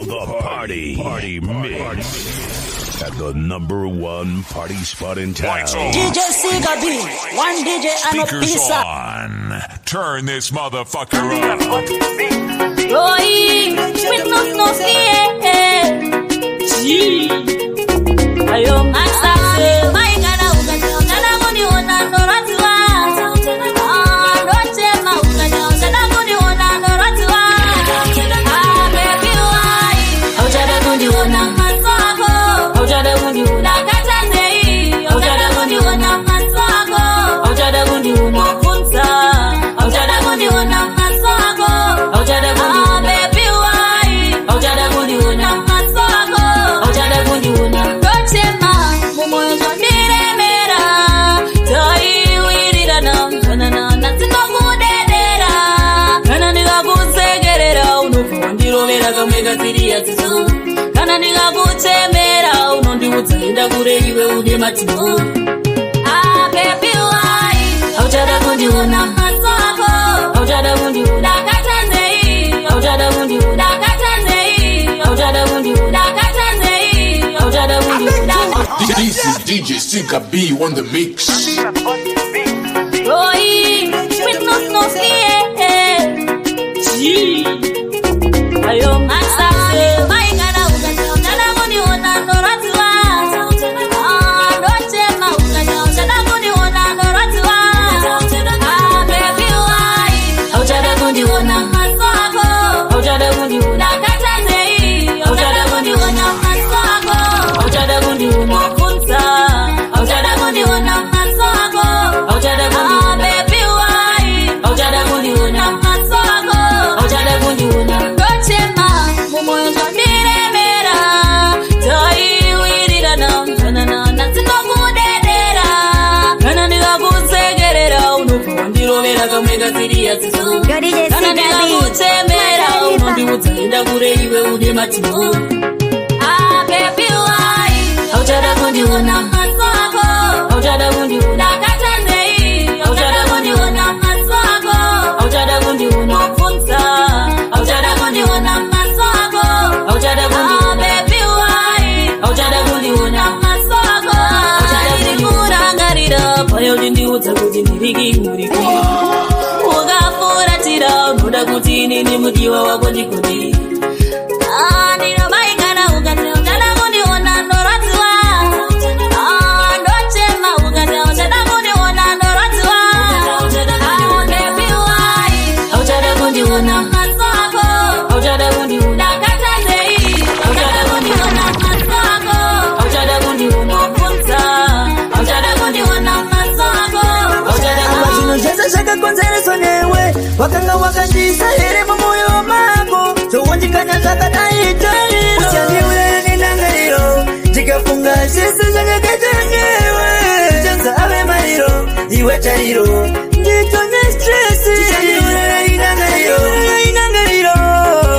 The Party Mix at the #1 party spot in town. DJ Sega B, one DJ and a Speakers pizza. on. Turn this motherfucker up. Oi, with no fear. Gee, ayo masafe, my gana ugajo, nana muni ona noratwa. Roche ma ugajo, nana muni ona noratwa. Baby why? Ojada muni ona maswako. Ojada muni ona katazei. Ojada muni ona maswako. Ojada muni ona kunsa. Ojada muni ona maswako. Ojada muni baby why? Ojada muni ona maswako. Ojada muni ona roche ma mumoyo zonire mera. Toi wirira na natingo kudedera. Kana nikakusegerera unofundirovera kamweka siriya zizo. Kana nikakuchemera unondiudza enda kure iwe une matino. Baby why? Ojada kundiona maswako. Ojada kundiona katazei. Ojada kundiona katazei. Ojada kundiona katazei. Ojada kundiona. This is DJ Sega B on the mix. Oi, with no fear. Gee, ayo masafe, my gana ugajo, nana muni ona noratwa. Roche ma ugajo, nana muni ona noratwa. Baby why? Ojada kundi ona maswako. Ojada kundi ona katazei. Ojada kundi ona maswako. Ojada kundi ona kunsa. Ojada kundi ona maswako. Ojada kundi baby why? Ojada kundi ona maswako. Ojada kundi ona roche ma mumoyo zonire mera. Toi wirira na natingo kudedera. Kana nikakusegerera unofundirovera kamweka siriya zizo. Kana nikakuchemera unondiudza enda kure iwe une matino. Baby why? Ojada kundiona maswako. Ojada kundiona katazei. Ojada kundiona maswako. Ojada kundiona kunsa. Ojada kundiona maswako. Ojada kundiona baby why? Ojada kundiona maswako. Ojada kundirangarira payo ndindiudza kuti ndiriki muriki. Ukafuratira unoda kuti nini mudiwa wako ndikudi. Ndino maikana ugazo, ujada kundiona noratwa. Roche ma ugazo, ujada kundiona noratwa. Baby why? Ojada kundiona maswako. Ojada kundiona katazei. Ojada kundiona maswako. Ojada kundiona kunsa. Ojada kundiona maswako. Ojada Abazino jeza shaka konzereso newe. Wakanga wakandisa here mumoyo mako. Chowonjikanya zakadaitari. Uchandiwe ninangariro. Jikafunga jesu zanga katangewe. Chanza ave mariro. Iwe tariro. Njitone stressi. Uchandiwe ninangariro.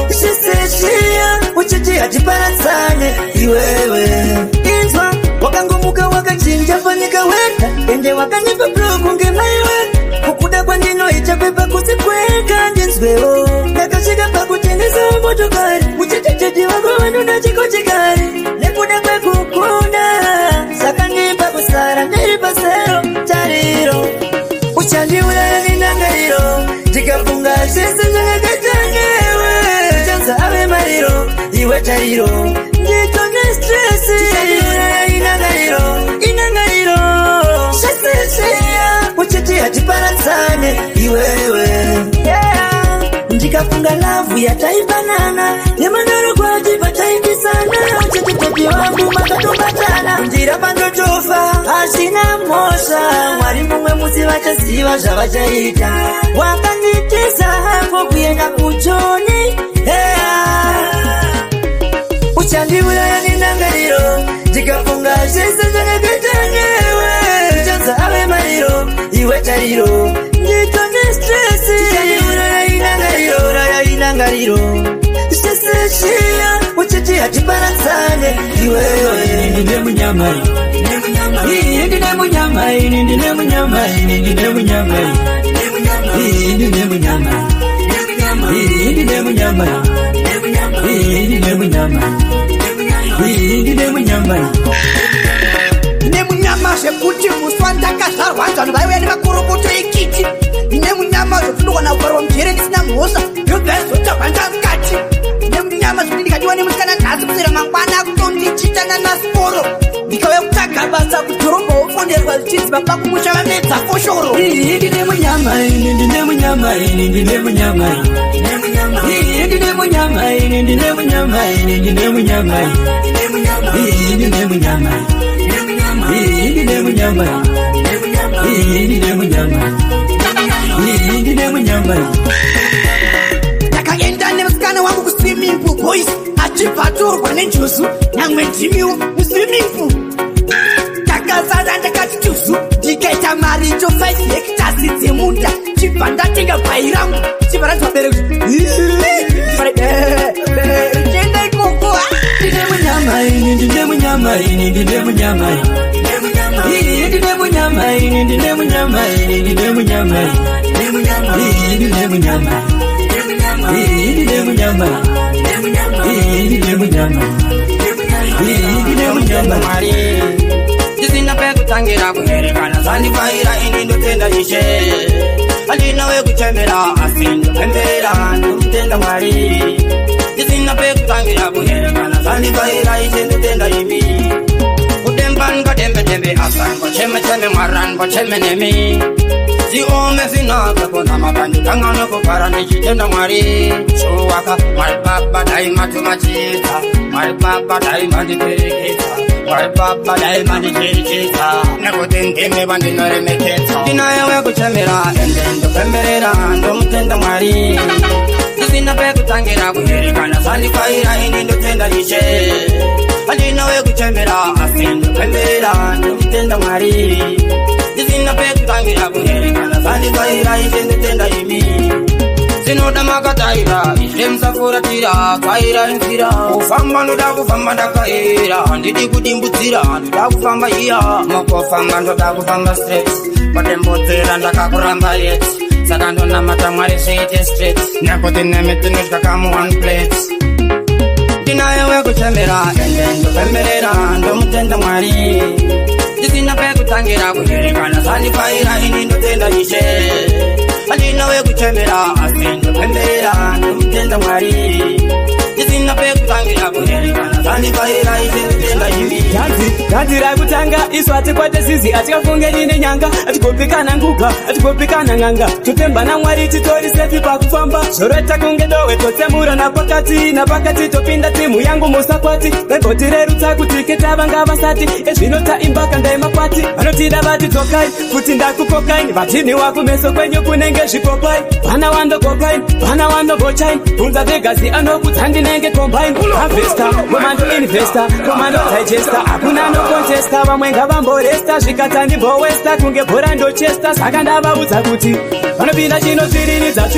Shiseshia. Uchichi atiparatsane. Iwewe. Inzwa. Wakangumuka wakachinja fanika weka. Ende wakanipa bloku ngemaiwe. Kukuda kwa nino ichapepa kusikweka njenzweo. Nakashika pakuteneza motokari. Uchitete wako wanu na chiko chikari. Nekuda kwe kukuna. Saka nipa kusara niripa sero tariro. Uchandiula ninangariro. Jikafunga shese zanga katangewe. Chanza ave mariro. Iwe tariro. Njitone stressi. Uchandiula inangariro. Shese shea. Uchiti atiparatsane. Iwewe. Njikafunga lavu ya taibanana. Yemanaro kwa jipa taibisana. Uchiti tepi wangu makatubatana. Njira pando tofa. Asina mosha. Mwarimu mwe musivacha siva zavachaita. Wakanitisa hako kuyenda kuchoni. Uchandiula ninangariro. Jikafunga shese zanga katangewe. Chanza ave mariro. Iwe tariro. Njitone stressi. Uchandiula inangariro. Shese shia. Uchiti atiparatsane. Iwewe. Ndine munyama. Ndine munyama. Ndine munyama. Ndine munyama. Ndine munyama. Ndine munyama. vanhu vaiuya nemakurukuto ekiti ine munyama zvotunogona kuparwa mujere ndisina mhosva yobvazotabva ndamukati ine munyama zvokuti ndikadiwa nemusikana nhasi kusera mangwana akutondichitana nasporo ndikauya kutsvaga basa kudhorobha wofonderwa zvichidziva pakumusha vamedza foshoro ndine munyama ndine munyama ndine munyama ndine munyama ndine munyama ndine munyama ndine munyama ndine munyama ndine munyama ndine munyama ndakaenda nemusikana wangu kuswimming pool boys achibvatorwa nenjuzu namwe jimiwo muswimming pool ndakazaza ndakati tuzu ndikaita mari cho 5 hectares dzemunda chibva ndatenga bhai rangu chibva ranzi vabereki chienda ikoko ndine munyama ndine munyama ndine munyama ndine munyama ndine munyama ndine munyama ndine munyama ndine munyama ndine munyama ndine munyama ndine munyama mari ndisina pekutangira kuherekana zandivaira ini ndotenda ishe handina wekuchemera asi ndopembera ndomutenda mwari ndisina pekutangira kuherekana zandivaira ishe ndotenda imi kudemban kadembe asango cheme mwaran bocheme nemi ziome vinaka kona mabandu tangana kupara ndichitenda mwari shuwaka mwari baba daima tumachita mwari baba daima ndipereketa mwari baba daima ndichirichita nekuti ndime vandinoremeketa ndinayewe kuchemera ende ndopemberera ndomutenda mwari ndisina pekutangira kuherekana zandifaira ini ndotenda ishe handina wekuchemera asi ndopembera ndomutenda mwari ndisina pekutangira kuherekana zandivaira ishe ndotenda imi zinoda makataira ishe musafuratira kaira nzira kufamba ndoda kufamba ndakaera handidi kudimbudzira ndoda kufamba iya mukufamba ndoda kufamba straight patembodzera ndakakuramba yeti saka ndonamata mwari zviite straight nekuti nemitinodyaka kamu 1 plate ndinayewe kuchemera ende ndopemberera ndomutenda mwari ndisina pekutangira kuherekana zandifaira ini ndotenda ishe handinawe kuchemera asi ndopemberera ndomutenda mwari ndisina pekutangira kuherekana zandifaira ishe ndotenda imi ganzi rakutanga isu atikwate zizi atikafunge nine nyanga atigopikana nguga atigopikana ng'anga totembana mwari titori sefi pakufamba zvoreta kunge dowe totsemura napakati topinda timu yangu musakwati vegotirerutsa kuti ketavanga vasati ezvinotaimbaka ndaimakwati vanotida vati dzokai kuti ndakukokai vatini wakumeso kwenyu kunenge zvipopai vana wandokokai vana wandogochai bvunza vegazi anokudzandinenge combine avesta komando investa komando digesta hakuna nokontesta vamwe ngavamboresta zvikatanimbowesta kunge bhora ndochesta saka ndavaudza kuti vanopinda chino tsviriridza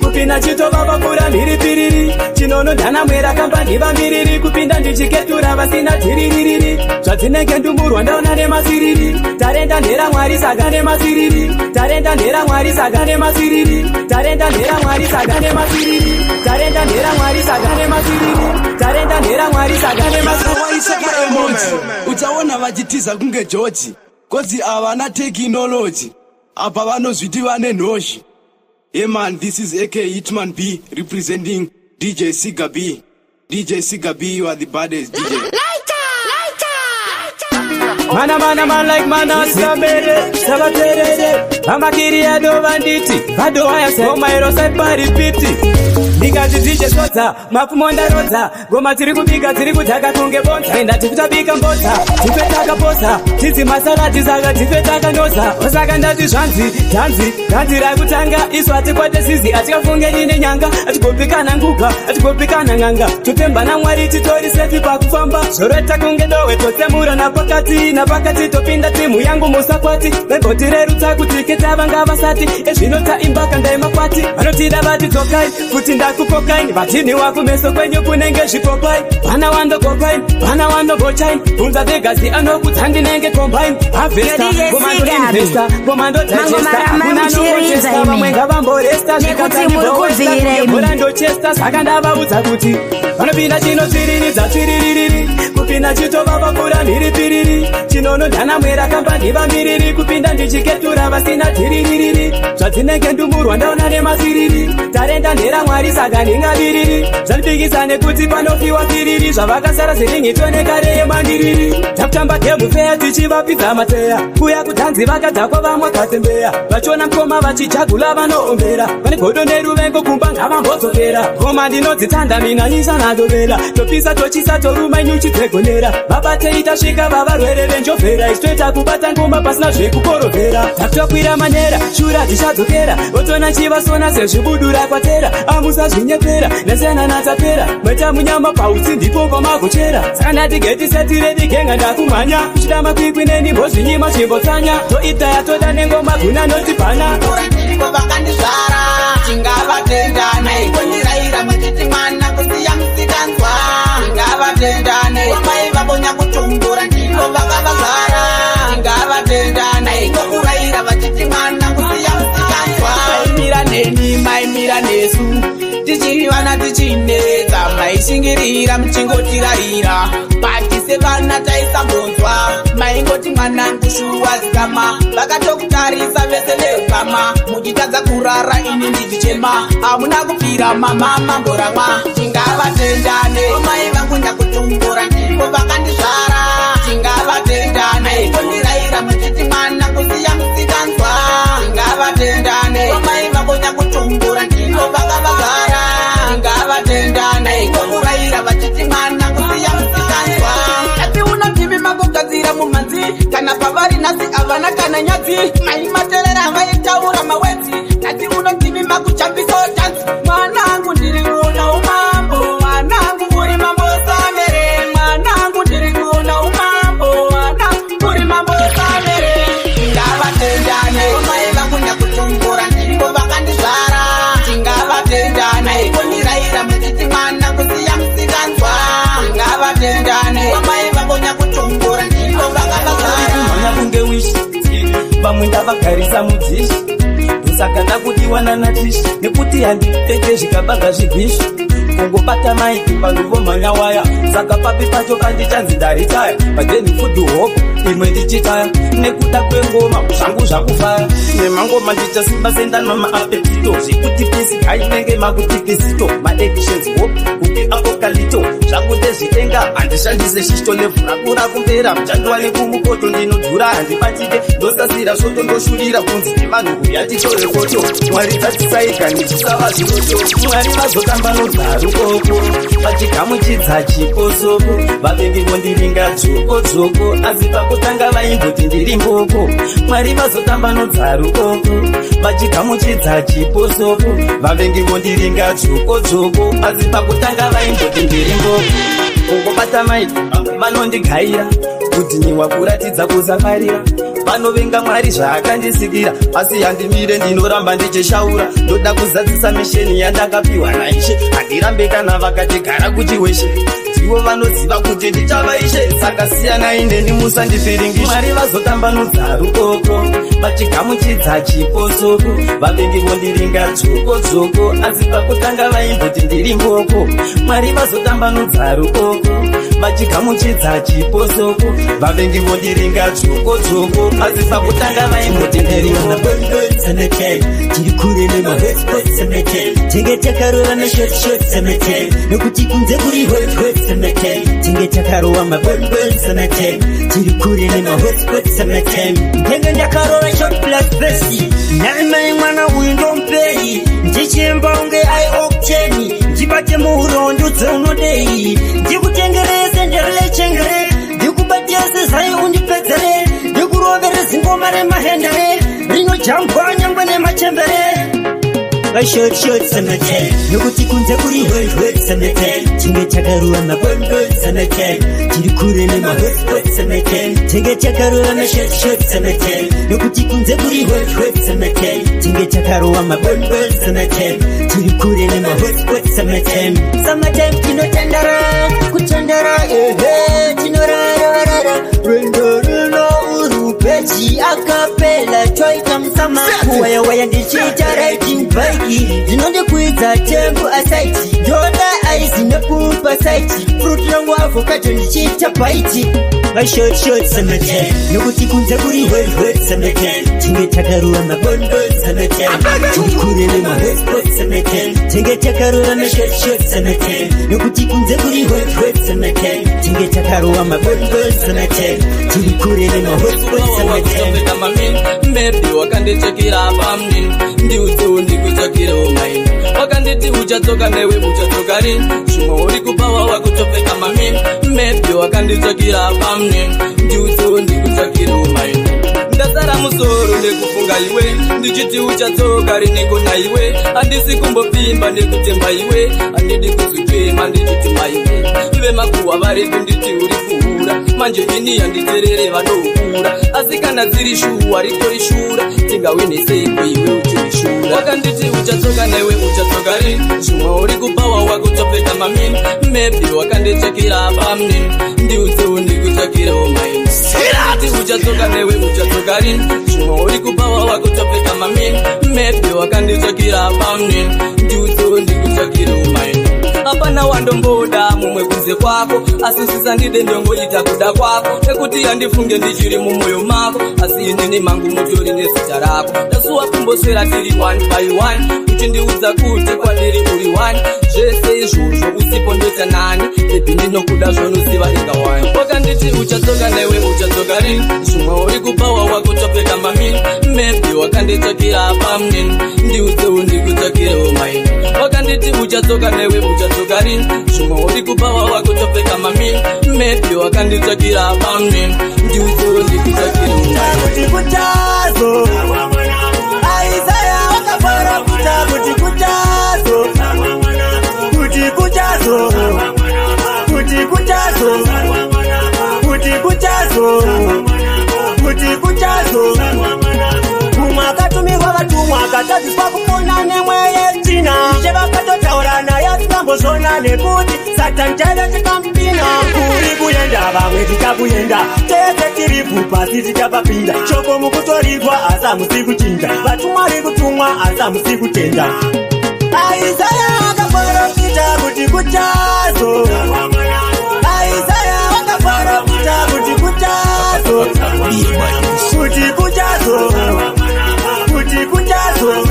kupinda chitova vapfuura mhiripiriri chinonondana mwera kamba ndiva mbiriri kupinda ndichiketura vasina dhiririri zvadzinenge ndumurwa ndaona nemasiriri tarenda nhera mwari saka nemasiriri tarenda nhera mwari saka nemasiriri tarenda nhera mwari saka nemasiriri tarenda nhera mwari saka nemasiriri tarenda nhera mwari saka nemasiriri utaona vachitiza kunge George kozi avana technology apa vanozviti vane nhoshi. Hey man, this is AK Hitman B representing DJ Siga B. DJ Siga B, you are the baddest DJ. Man like mana sabere sabaterere amakiriya do banditi vado ayase omairo side paripiti ndikati DJ Sota mafumonda rodza ngoma tiri kubika tiri kudhaka kunge bonza enda tikutabika mbodza tipetaka posa tizi masalati saka tipetaka noza osaka ndati zvanzi rakutanga isu atikwate sizi atikafunge nyine nyanga atigopikana nguga atigopikana ng'anga totembana mwari titori sefi pakufamba zvoreta kunge dowe totsemura napakati topinda timu yangu musakwati vembotirerutsa kuti ketavanga vasati ezvinotaimbaka ndaimakwati vanotida vati dzokai kuti ndakukokai vatini wakumeso kwenyu kunenge zvipopai vana wandokokai vana wandogochai bvunza vegazi anokudzandinenge combine avesta komando investa komando digesta hakuna nokochesta vamwe ngavamboresta zvikataniboora ndochesta saka ndavaudza kuti vanopinda chino tsviriridza kupinda chitova kura mhiripiriri chinono dhana mwera kamba ndiva miriri kupinda ndichiketura vasina dhiriririri zvadzinenge ndumurwa ndaona nemasiriri tarenda ndera mwari saka ndingaviriri zvandipikisa nekuti panofiwa firiri zvavakasara zviringito nekare yemandiriri takutamba gemufeya tichivapidza mateya kuya kudhanzi vakadhakwa vamwe katsembeya vachiona mukoma vachijagula vanoombera vane godo neruvengo kumba ngavambodzokera koma ndinodzitanda minanyisa nadovera topisa tochisa toruma nyuchi dzegonera vabate tasvika vavarwere venjovhera ichitoita kubata ngoma pasina zvekukorovhera takutokwira manera shura dzichadzokera votona chivasona sezvibudura kwatera amusazvinyepera nesena natapera mweta munyama pautsi ndipo pamagochera saka ndatigetisetiredigenga ndakumhanya kuchida makwikwi nenimbozvinyima chimbotsanya toita yatoda nengoma guna notibhana vakandizvara chingavatendane koniraira muchiti mwana kusiya musikanzwa chingavatendane amai vabonya kutumbura ndipo vakavazvara chingavatendane kokuraira vachiti mwana kusiya musikanzwa maimira neni maimira nesu tichiri vana tichinetsa maishingirira muchingotirarira bati sevana taisambonzwa maingoti mwanangu shuwa zikama vakatokutarisa vese vekama muchitadza kurara ini ndichichema hamuna kupira mama mamboramwa chingavatendane omai vangu nyakutumbura ndipo vakandizvara chingavatendane kondirayira muchiti mwana kusiya musikanzwa chingavatendane omai vangu nyakutumbura ndipo vakavazvara chingavatendane kokurayira vachiti mwana kusiya musikanzwa ati unotimi magogadzira mumhanzi kana pavari nhasi avana kana nyadzi maimaterera vaitaura mawedzi ati unotimi makuchambisa otanzi mwanangu ndiri kuona umambo mwanangu uri mambo samere mwanangu ndiri kuona umambo mwanangu uri mambo samere chingavatendane omai vangu nyakutumbura ndipo vakandizvara chingavatendane koniraira muchiti mwana kusiya musikanzwa chingavatendane omai vabonya kutumbura ndipo vakavazvara manya kunge wishi vamwe ndavagarisa mudzishi ndosaka ndakudiwana natishi nekuti handipfeke zvikabhaga zvigwishi kungobata maiki panduvomhanya waya saka papi pacho pandichanzi ndaritaya padeni fudhu hoko imwe ndichitaya nekuda kwengoma zvangu zvakufaya nemangoma ndichasimba sendanwa maapetito zvikuti pisi ainenge makutikisito maedictions hope kuti apokalito zvangu ndezvitenga handishandise shishito nevhurakura kumbera muchandiwa nekumukoto ndinodhura handibatike ndosasira svoto ndoshurira kunzi nevanhu kuyatitore foto mwari dzatisaika ndichisava zviroto mwari vazotamba nodharukoko vachigamuchidza chikosoko vavengi vondiringa dzokodzoko asi pakutanga vaimboti ndiri mboko mwari vazotamba nodzarukoko vachigamuchidza chiposoko vavengi vondiringa dzokodzoko asi pakutanga vaimboti ndiri mboko kungobata maiki vamwe vanondigaira kudhiniwa kuratidza kusafarira vanovenga mwari zvaakandisikira asi handimire ndinoramba ndichishaura ndoda kuzadzisa misheni yandakapiwa naishe handirambe kana vakatigara kuti weshe ivo vanoziva kuti ndichavaishe saka siyanai neni musandifiringishe mwari vazotamba nodzarukoko vachigamuchidza chiposoko vavengi vondiringa dzokodzoko asi pakutanga vaimboti ndiri mboko mwari vazotamba nodzarukoko vachigamuchidza chiposoko vavengi vondiringa dzokodzoko asi pakutanga vaimboti ndiri mboko tiri kure nemahotspotsemete tenge takarova mashotshotsemete nokuti kunze kuri hotspotsemete tenge takarova mabonbonsemete tiri kure nemahotspotsemete ndenge ndakarova shotblasbesi naimai mwana uyu ndompei ndichemba unge aiopteni ndibate muurondo dzeunodei ndikutengerese nderechengere ndikubatese zai undipedzere ndikurovere zingoma remahendere rinojambwa nyangwe nemachembere vashotshotsemete nokuti kunze kuri hotspotsemete tinge takarova mabonbonsemete tiri kure nemahotspotsemete tinge takarova mashotshotsemete nokuti kunze kuri hotspotsemete tinge takarova mabonbonsemete tiri kure nemahotspotsemete samatime tinotandara kutandara tinorararara rwendo urupeji akapela toita msama kuwayawaya ndichita riding bike zvinondikuidza tembo asaiti doda aizi nepumpa saiti fruit mirongo avocado ndichiita paiti mashotshot samate nokuti kunze kuri hwehwet samate tinge takarura mabondbon samate tikure nemahotspot samate tinge takarura mashotshot samate nokuti kunze kuri hwehwet samate tinge takarura mabondbon samate tikure nemahotspot samate maybe wakandichekera pamnini ndiudzewo ndikutsvakira umaini wakanditi uchadzoka newe uchadzoka rini zvimwe uri kupawa wakutopfeka mamini maybe wakanditsvakira pamnini ndiudzewo ndikutsvakira umaini ndasara musoro nekufunga iwe ndichiti uchadzoka rinekona iwe handisi kumbopimba nekutemba iwe handidi kuzvipema ndichitima iwe vemakuhwa vari kunditi uri kuhura manje ini handiterere vanokura asi kana dziri shuwa ritori shura tingawiniseiko iwe uchirishura wakanditi uchadzoka newe uchadzoka rini zvimwe uri kupawa wakutopfeka mamini maybe wakanditsvakira pamnini ndiudzewo ndikutsvakira umaini wakanditi uchadzoka newe uchadzoka rini zvimwe uri kupawa wakutopfeka mamini maybe wakanditsvakira pamnini ndiudzewo ndikutsvakira umaini hapana wandomboda mumwe kunze kwako asi sisandide ndongoita kuda kwako nekuti handifunge ndichiri mumwoyo mako asi inini mangu mutori nezita rako ndasuwa kumboswera tiri one by one uchindiudza kuti kwandiri uri one zvese izvozvo usipo ndoita nani bebi ndinokuda zvonoziva inga wani wakanditi uchadzoka newe uchadzoka rini zvimwe uri kupawa wakutopfeka mamini maybe wakanditsvakira pamnini ndiudzewo ndikutsvakira umaini wakanditi uchadzoka newe uchadzoka rini zvimwe uri kupawa wakutopfeka mamini maybe wakanditsvakira pamnini ndiudzewo ndikutsvakira umaini kuti kutazo Aisaya wakafara kuta kuti kutazo kuti kutazo kuti kutazo kuti kutazo kuti kutazo kumwe akatumirwa vatumwa akatadziswa kupona nemweyetina ishe vakatotaura naye asingambozvona nekuti satani chaive chikampina kuri kuyenda vamwe tichakuyenda tese tiri kupasi tichapapinda shoko mukutorirwa asi hamusi kuchinja vatumwa ri kutumwa asi hamusi kutenda Aisaya akaprofita kuti kutazo Aisaya akaprofita kuti kutazo kuti kutazo kuti kutazo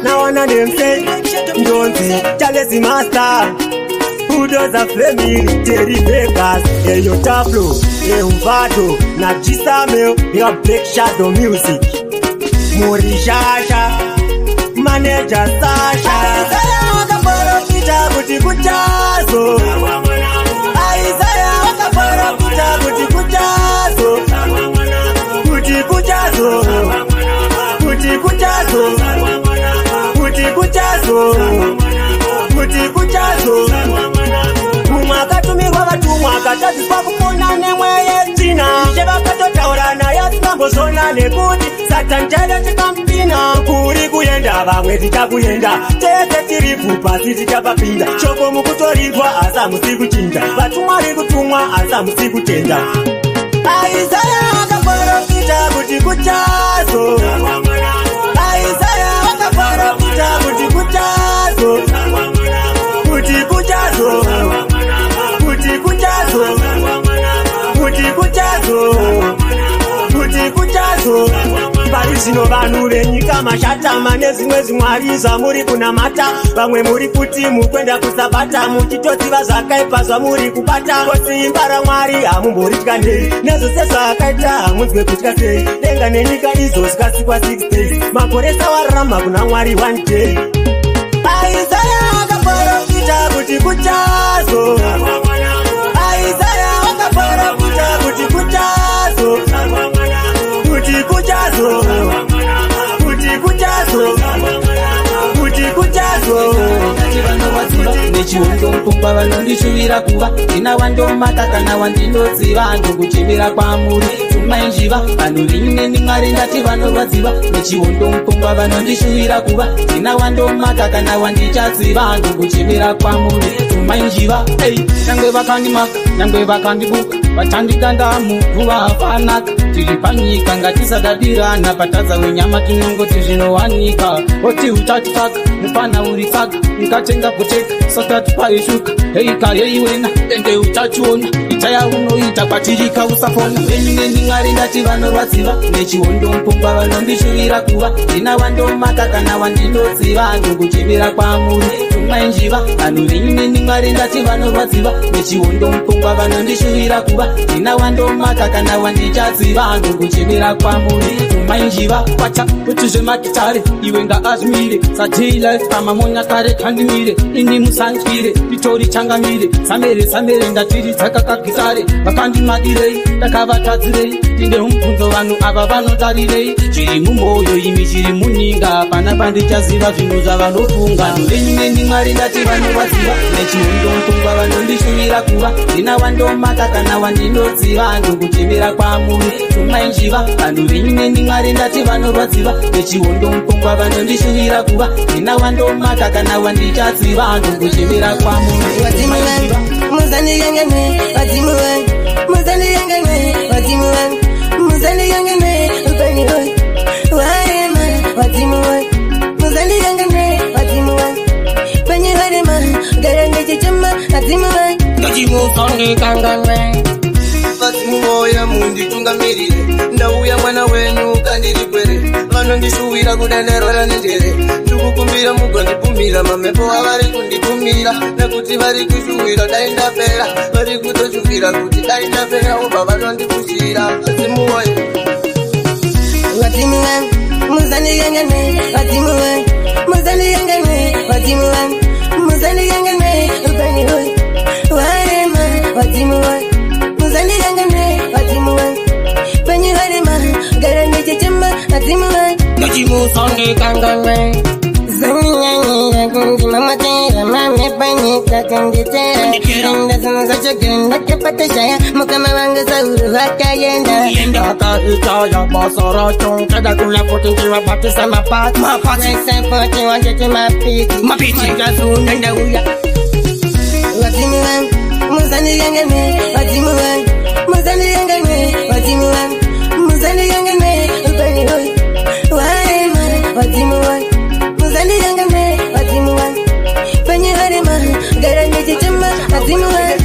nawana nemse ndonzi chalezi master udoza family Terry Vegas eyo tablo eumvato na Gisame ya Black Shadow Music Morishasha manager Sasha Aisaya wakaprofita kuti kutazo Aisaya wakaprofita kuti kutazo kuti kutazo kuti kutazo kuti kutazo kuti kutazo kumwe akatumirwa vatumwa akatadziswa kupona nemweyetina ishe vakatotaura naye asingambozvona nekuti satani chaive chikampina kuri kuyenda vamwe tichakuyenda tese tiri kupasi tichapapinda shoko mukutorirwa asi hamusi kuchinja vatumwa ri kutumwa asi hamusi kutenda Aisaya akaprofita kuti kutazo Aisaya akaprofita kuti kutazo kuti kutazo kuti kutazo kuti kutazo kuti kutazo vari zvino vanhu venyika mashatama nezvimwe zvimwari zvamuri kunamata vamwe muri kuti mukwenda kusabata muchitoziva zvakaipa zvamuri kubata kosi imba ramwari hamumboritya ndei nezvose zvakaita hamunzwe kutya sei denga nenyika izvo zvikasikwa 6 days makore sawararama kuna mwari 1 day Aisaya akaprofita kuti kutazo Aisaya akaprofita kuti kutazo kuti kutazo kuti kutazo kuti kutazo nechihondo mupungwa vanondishuvira kuva ndina wandomata kana wandinodziva ndokuchemera kwamuri tumainjiva vanhu rineni mwari ndati vanorwadziva nechihondo mupungwa vanondishuvira kuva ndina wandomata kana wandichadziva ndokuchemera kwamuri tumainjiva nyangwe vakandimaka nyangwe vakandibuka vachandikanda muguva afanaka tiri panyika ngatisadadirana patadza wenyama tinongoti zvinowanika oti uchatitsvaka mupana uri tsaka mukatenga kuteka satati paishuka heika yeiwena ende uchachiona itaya unoita kwatirika usafona venyu nendingari ndati vanorwadziva nechihondo mpumba vanondishuvira kuva ndina wandomaka kana wandinodziva ndokuchivira kwamuri tumainjiva vanhu venyu nendingari ndati vanorwadziva nechihondo mpumba vanondishuvira kuva ndina wandomaka kana wandichadziva ndokuchivira kwamuri tumainjiva kwacha kuti zvemakitare iwe ngaazvimire satilife kamamonya kare kandimire ini musanzwire itori changamire samere ndatiri dzakakagitare vakandimadirei ndakavatadzirei tinde mubvunzo vanhu ava vanotarirei zviri mumwoyo imi zviri muninga pana pandichaziva zvinhu zvavanofunga vanhu venyu nendimwari ndati vanorwadziva nechihondo mpungwa vanondishuvira kuva ndina wandomaka kana wandinodziva ndokuchemera kwamuri tumainjiva vanhu venyu nendimwari ndati vanorwadziva nechihondo mpungwa vanondishuvira kuva ndina wandomaka kana wandichadziva ndokuchemera kwamuri Muzani yangene, wazimuwe. Muzani yangene, wazimuwe. Muzani yangene, upeni hoy. Warema, wazimuwe. Muzani yangene, wazimuwe. Penye warema, garenge chichema, wazimuwe. Kajimu songi kangangwe. Wazimuwe mundi tungamirire. Ndauya mwana wenyu kandiripwere. Vanondishuvira kudenderola nenjere. Kukumbira mugondipumira mamepo avari kundipumira nekuti vari kushuwira dai ndapera vari kutoshuvira kuti dai ndapera ubva vanondipushira vazimuwoye wazimuwe muzani yangene wazimuwe muzani yangene wazimuwe muzani yangene upeni hoy warema wazimuwe muzani yangene wazimuwe penye warema garenge chichema wazimuwe Kajimu songi kangangwe. Zanyanya kundi mama tera mame panika kanditera Kenda sana zacho genda kepata shaya Mukama wanga sauru wakayenda Kaka itaya basara chong Kada kula poti jiwa pati sama pati Wesa poti wajete mapiti Makazu nenda uya Wazimuwe Muzani yangene Wazimuwe Muzani yangene Wazimuwe Muzani yangene Upeni hoy Warema Wazimuwe Muzani yangene wazimuwe penye warema garanje chichema wazimuwe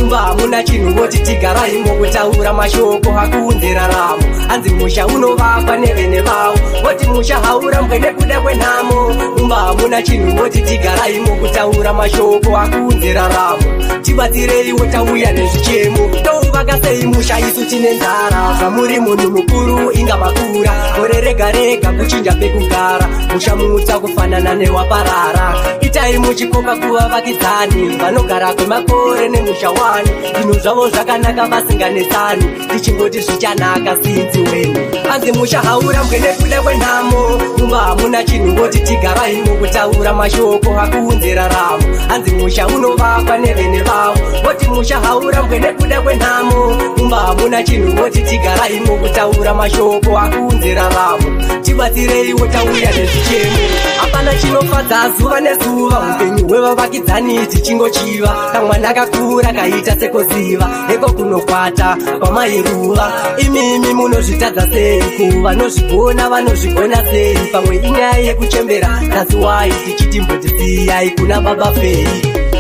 mba muna chinhu woti tigarai mukutaura mashoko hakuunzira ramo hanzi musha unovakwa nevene vavo woti musha haura mbwe nekuda kwenhamo mba muna chinhu woti tigarai mukutaura mashoko hakuunzira ramo tibatsirei wotauya nezvichemo touvaka sei musha isu tine nzara zvamuri munhu mukuru inga makura gore rega rega kuchinja pekugara musha mutsa kufanana newaparara itai muchikoka kuva vakidzani vanogara kwemakore nemusha wani zvinhu zvavo zvakanaka vasinganetsani tichingoti zvichanaka sinzi wenu hanzi musha haura mbwe nekuda kwenhamo mumba hamuna chinhu woti tigarai mukutaura mashoko hakuunzira ramo hanzi musha unovakwa nevene vavo woti musha haura mbwe nekuda kwenhamo mumba hamuna chinhu woti tigarai mukutaura mashoko hakuunzira ramo tibatsirei wotauya nezvichemo hapana chinofadza zuva nezuva upenyu hwevavakidzani tichingochiva kamwana kakura kaita sekoziva eko kunokwata kwamairuva imimi munozvitadza sei kuvanozvigona vanozvigona sei pamwe inyaya yekuchembera taziwai tichiti mbotiziyai kuna baba fei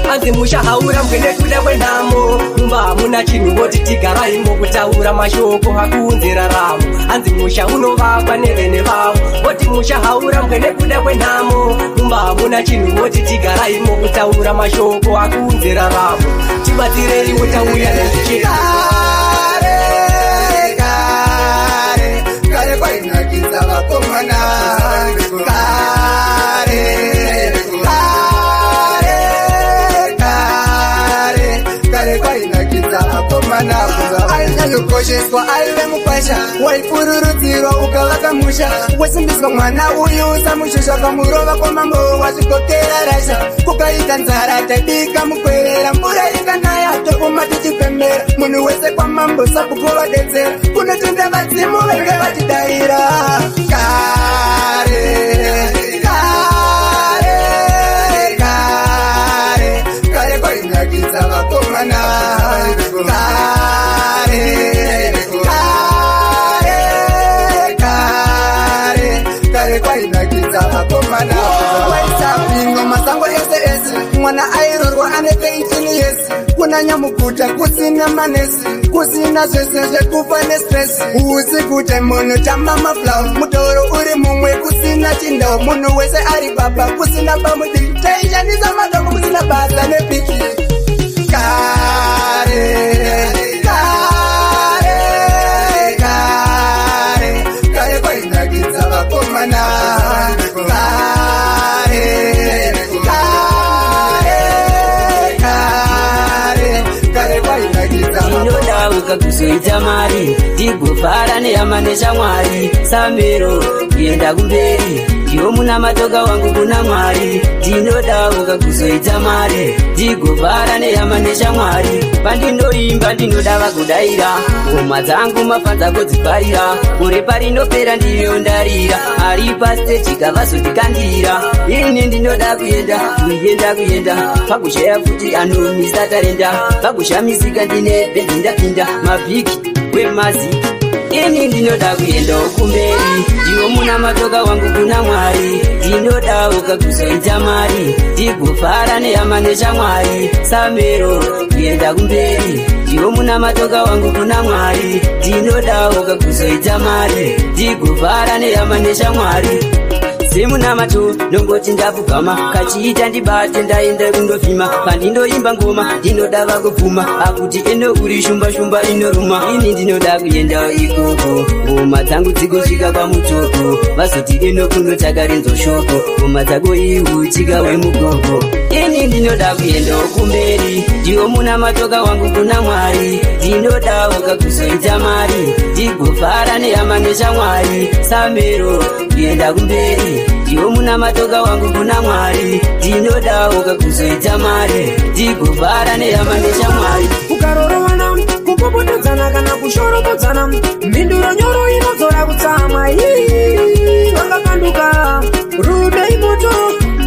hanzi musha haura mbwe nekuda kwenhamo mumba hamuna chinhu woti tigarai mukutaura mashoko hakuunzira ramo hanzi musha unovakwa nevene vavo woti musha haura mbwe nekuda kwenhamo mumba hamuna chinhu woti tigarai mukutaura mashoko hakuunzira ramo tibatsirei wotauya nezvichemo kare kwainakidza vakomana kare kwainakidza vakomana aikanyokosheswa aive mukwasha waipururudzirwa ukavaka musha wesimbiswa mwana uyu samushosha kamurova kwamambo wazvikokera rasha kukaita nzara taidika mukwerera mvura ikanaya tokuma tichipembera munhu wese kwamambo sakukovadetsera kunotenda vadzimu venge vachidayira kare kwainakidza vakomana mwana airorwa ane 18 years kuna nyamukuta kusina manesi kusina zvese zvekufa nestress usikute munhu tamba maflow mutoro uri mumwe kusina chindau munhu wese ari baba kusina pamuti taishandisa madombo kusina basa nepiki kare kwainakidza vakomana ndinoda kuzoita mari ndigofara nehama neshamwari samero kuenda kumberi ndiwo muna matoka wangu kuna mwari ndinoda kuzoita mari ndigofara nehama neshamwari pandinoimba ndinoda vagodaira ngoma dzangu mafanza kudzibharira uri parinopera ndiyo ndarira ari pasteji kavazondikandira ini ndinoda kuenda pakushaya futi anomisa tarenda pakushamisika ndine bendindapinda mavhiki wemaziki ini ndinoda kuenda kumberi ndiwo muna matoka wangu kuna mwari ndinoda kuzoita mari ndigofara nehama neshamwari samero kuenda kumberi ndiwo muna matoka wangu kuna mwari ndinoda kuzoita mari ndigofara nehama neshamwari semuna mato nongoti ndapfugama kachiita ndibate ndaenda kundofima pandindoimba ngoma ndinoda vakupfuma akuti eno uri shumba inoruma ini ndinoda kuenda ikoko ngoma dzangu dzigosvika pamutoko vazoti eno kunotaka renzo shoko ngoma dzako ihutika wemugogo ini ndinoda kuenda kumberi ndiwo muna matoka wangu kuna mwari ndinoda kuzoita mari ndigofara nehama neshamwari samero kuenda kumberi ndiwo muna matoka wangu kuna mwari ndinoda kuzoita mari ndigofara nehama neshamwari kukarorovana kupopotodzana kana kushoropodzana mhinduro nyoro inodzora kutsama vangakanduka rudo imoto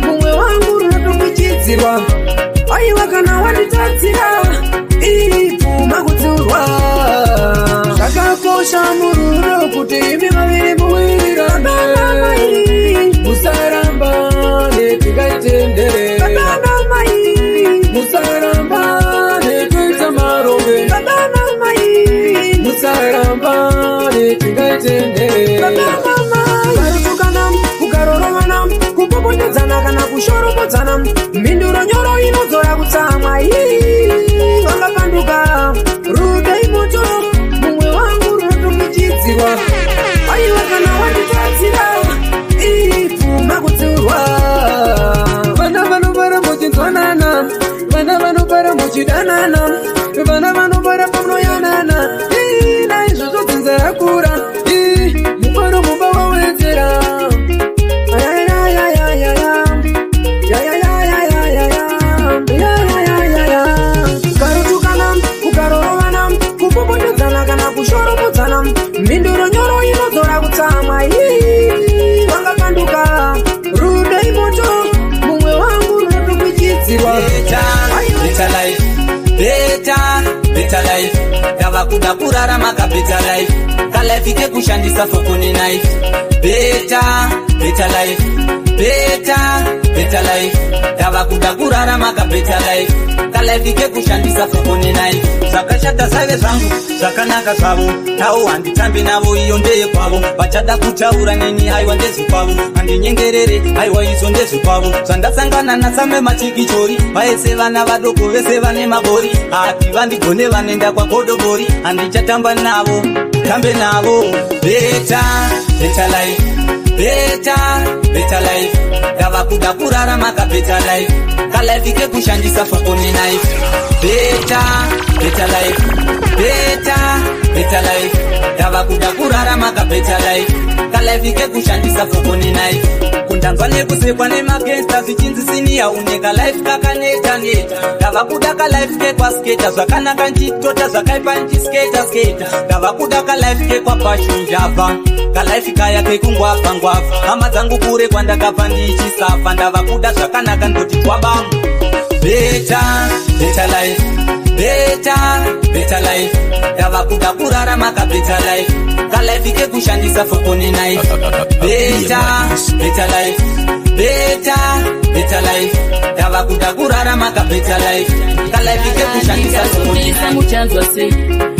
mumwe wangu runotokuchidzirwa aiwa kana wanditatsira ipfuma kudzurwa zvakakosha mururo kuti imi maviri muwirirane musaramba netingaitendere musaramba nekuita maronge musaramba netingaitendere varutukana kukarorovana kupopotedzana kana kushoropodzana mhinduro nyoro inodzora kutsamwa vangapanduka rudo imoto mumwe wangu runotokuchidzirwa aiwa kana wanditatsira ipfuma kudzurwa vana vanobara muchinzwanana vana vanobara muchidanana vana vanobara pamunoyanana naizvozvo dzinza yakura mubaro mumba wawedzera karutukana kukarorovana kupopotodzana kana kushoropodzana mhinduro nyoro inodzora kutsamwa vangakanduka rudo imoto mumwe wangu runotokuchidzirwa Better life ndava kuda kurarama ka better life kalife kekushandisa fokoni knife better life ndava kuda kurarama ka better life kalife kekushandisa fokoni knife zvakashata save zvangu zvakanaka zvavo navo handitambi navo iyo ndeye kwavo vachada kutaura neni aiwa ndezvi kwavo handinyengerere aiwa izvo ndezvi kwavo zvandasangana nasame machikichori vaese vana vadoko vese vane mabori hati vandigone vanenda kwagodobori handichatamba navo tambe navo better life ndava kuda kurarama ka better life kalife kekushandisa fokoni knife better life ndava kuda kurarama ka better life kalife kekushandisa fokoni knife kundanzwa nekusekwa nemagesta zvichinzisiniya uneka life kakaneta ndava kuda ka life kekwasketa zvakanaka nchitota zvakaipa nchisketa ndava kuda ka life kekwapashunjava kalife kaya kekungwavha hama dzangu kure kwandakabva ndichisafa ndava kuda zvakanaka ndoti twabamu better life ndava kuda kurarama ka better life kalife kekushandisa fokoni knife better life Better life. Dava kurarama ka better life. Ka life ikekushandisa Ndikazopisa muchanzwa se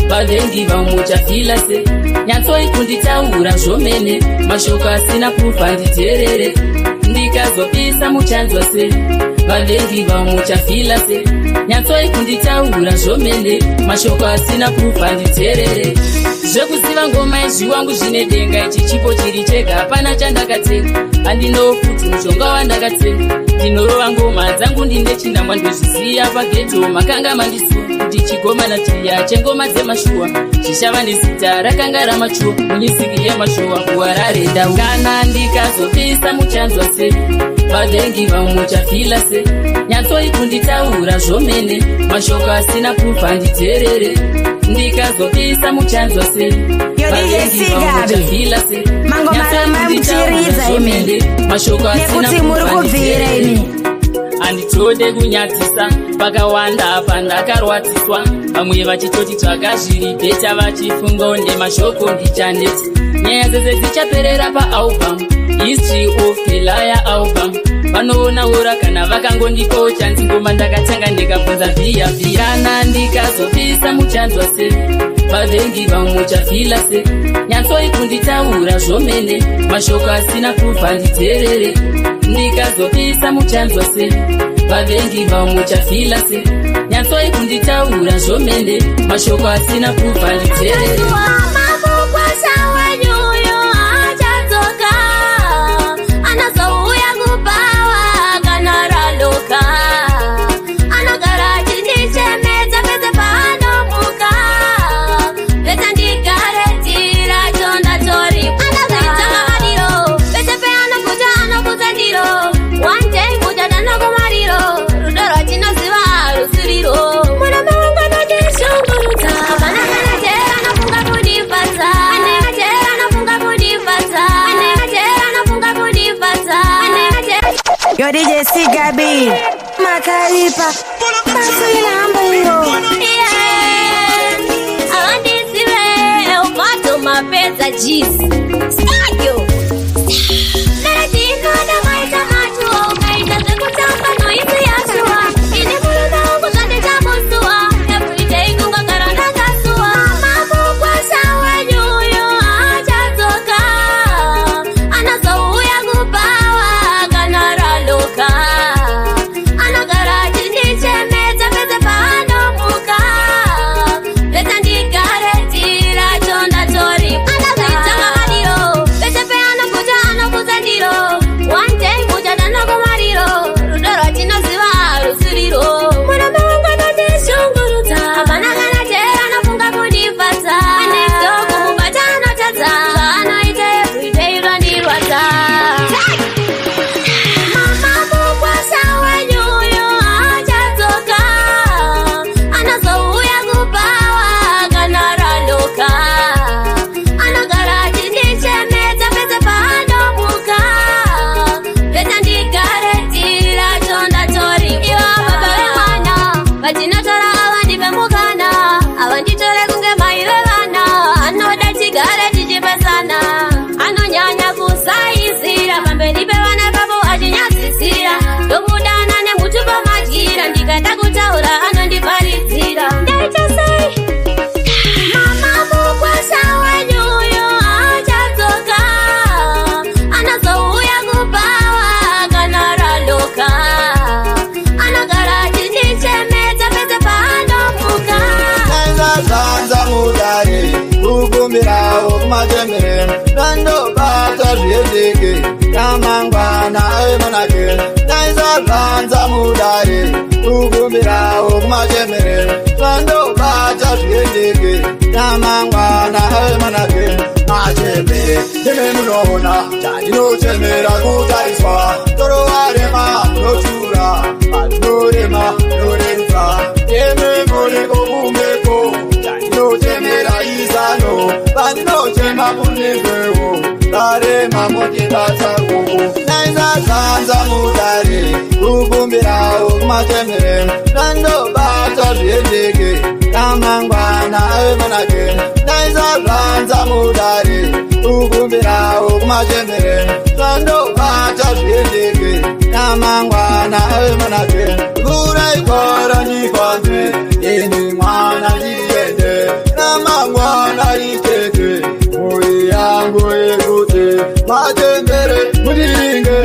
vavengi vamuchafila se nyatsoi kunditaura zvomene mashoko asina proof handiteerere ndikazopisa muchanzwa se vavengi vamuchafila se nyatsoi kunditaura zvomene mashoko asina proof handiteerere zvekuziva ngoma izviwangu zvine denga ichi chipo chiri chega hapana chandakatsenga handinofuti mushonga wandakatsenga ndinorova ngoma dzangu ndine chinangwa ndozviziya pageto makanga mandisuwa kuti chigomana chiya chengoma dzemashuwa zvichava nezita rakanga ramachuwa munyisiki yemashuwa kuwarareda kana ndikazopisa muchanzwa se vavengi vamuchafila se nyatsoi kunditaura zvomene mashoko asina proof handiteerere ndikazopisa muchanzwa se vavengi vamuchafila se nyatsoi kunditaura zvomene mashoko asina proof handiteerere handitode kunyadzisa pakawanda apa ndakarwatiswa vamwe vachitoti zvakazviri bheta vachifunga ndemashoko ndichaneti nyaya dzese dzichaperera paalbum history of the liar album vanoonaura kana vakangondipoo chanzi ngoma ndakatanga ndikabvunza vhiyavhirana ndikazopisa muchanzwa se vavengi vamuchafila se nyatsoi kunditaura zvomene mashoko asina proof handiteerere ndikazopisa muchanzwa se vavengi vamuchafila se nyatsoi kunditaura zvomene mashoko asina proof handiteerere Yo DJ Siga B Makalipa Basuilambo yo Awandisiwe upato mapesa jisi Sakyo Naradino na maita matuo Kaita zekutamba no isi yasua Ini mulu na ungu zande jamusua Everyday kunga karanda kasua Mabu kwa sawa nyuyo Ajatoka Anaso uya kupawa Kanara loka Anagara jini chemeza Pese pano muka Pesa ndikare tira Chonda tori Anagara madiro Pese pe anakuta ndiro One day muja dana kumariro Rudoro chino ziva rusiriro Mwana mewango na tishunguruta Hapana kana tera na funga kudifata Anekto kumubata na tata Shana ite everyday randirwata Mama mukwa sawe nyuyo ajatoka Anaso uya kupawa kanara loka Anagara jini chemeza pese pano muka Pesa ndikare tira chonda tori Iwa baba we mwana Vachina tora awandipe mukana Awanditore kunge maiwe vana Anoda tigare tichipesana Anonyanya kusaizira Pambeni pe vana papo achinyasisira Dokudana nemutupa majira Ndikanda kutaura anondiparizira Ndaichasai Mama mukwa sawe nyuyo ajatoka Anaso uya kupawa kanara loka Anagara jini chemeza pese pano muka Zanza mudare Kukumbira okumatemere Nando bata zviendeke Namangwana emanake Zanza mudare Kukumbira okumatemere Nando bata zviendeke Namangwana emanake Machemere Deme munona Chandinotemera kutaiswa Toro warema Notura Manorema Norenza Deme moreko kumeko Chandinotemera izano Bandinotema kunegwewo Darema motibata kuku Zanza mudare Kukumbira okumatemere Nando bata zviendeke Namangwana emanake Zanza mudare Kukumbira okumatemere Nando bata zviendeke namangwana emanake uraikora nikwanze ini mwana liende namangwana iteke moyo yangu ekute matembere mudiringe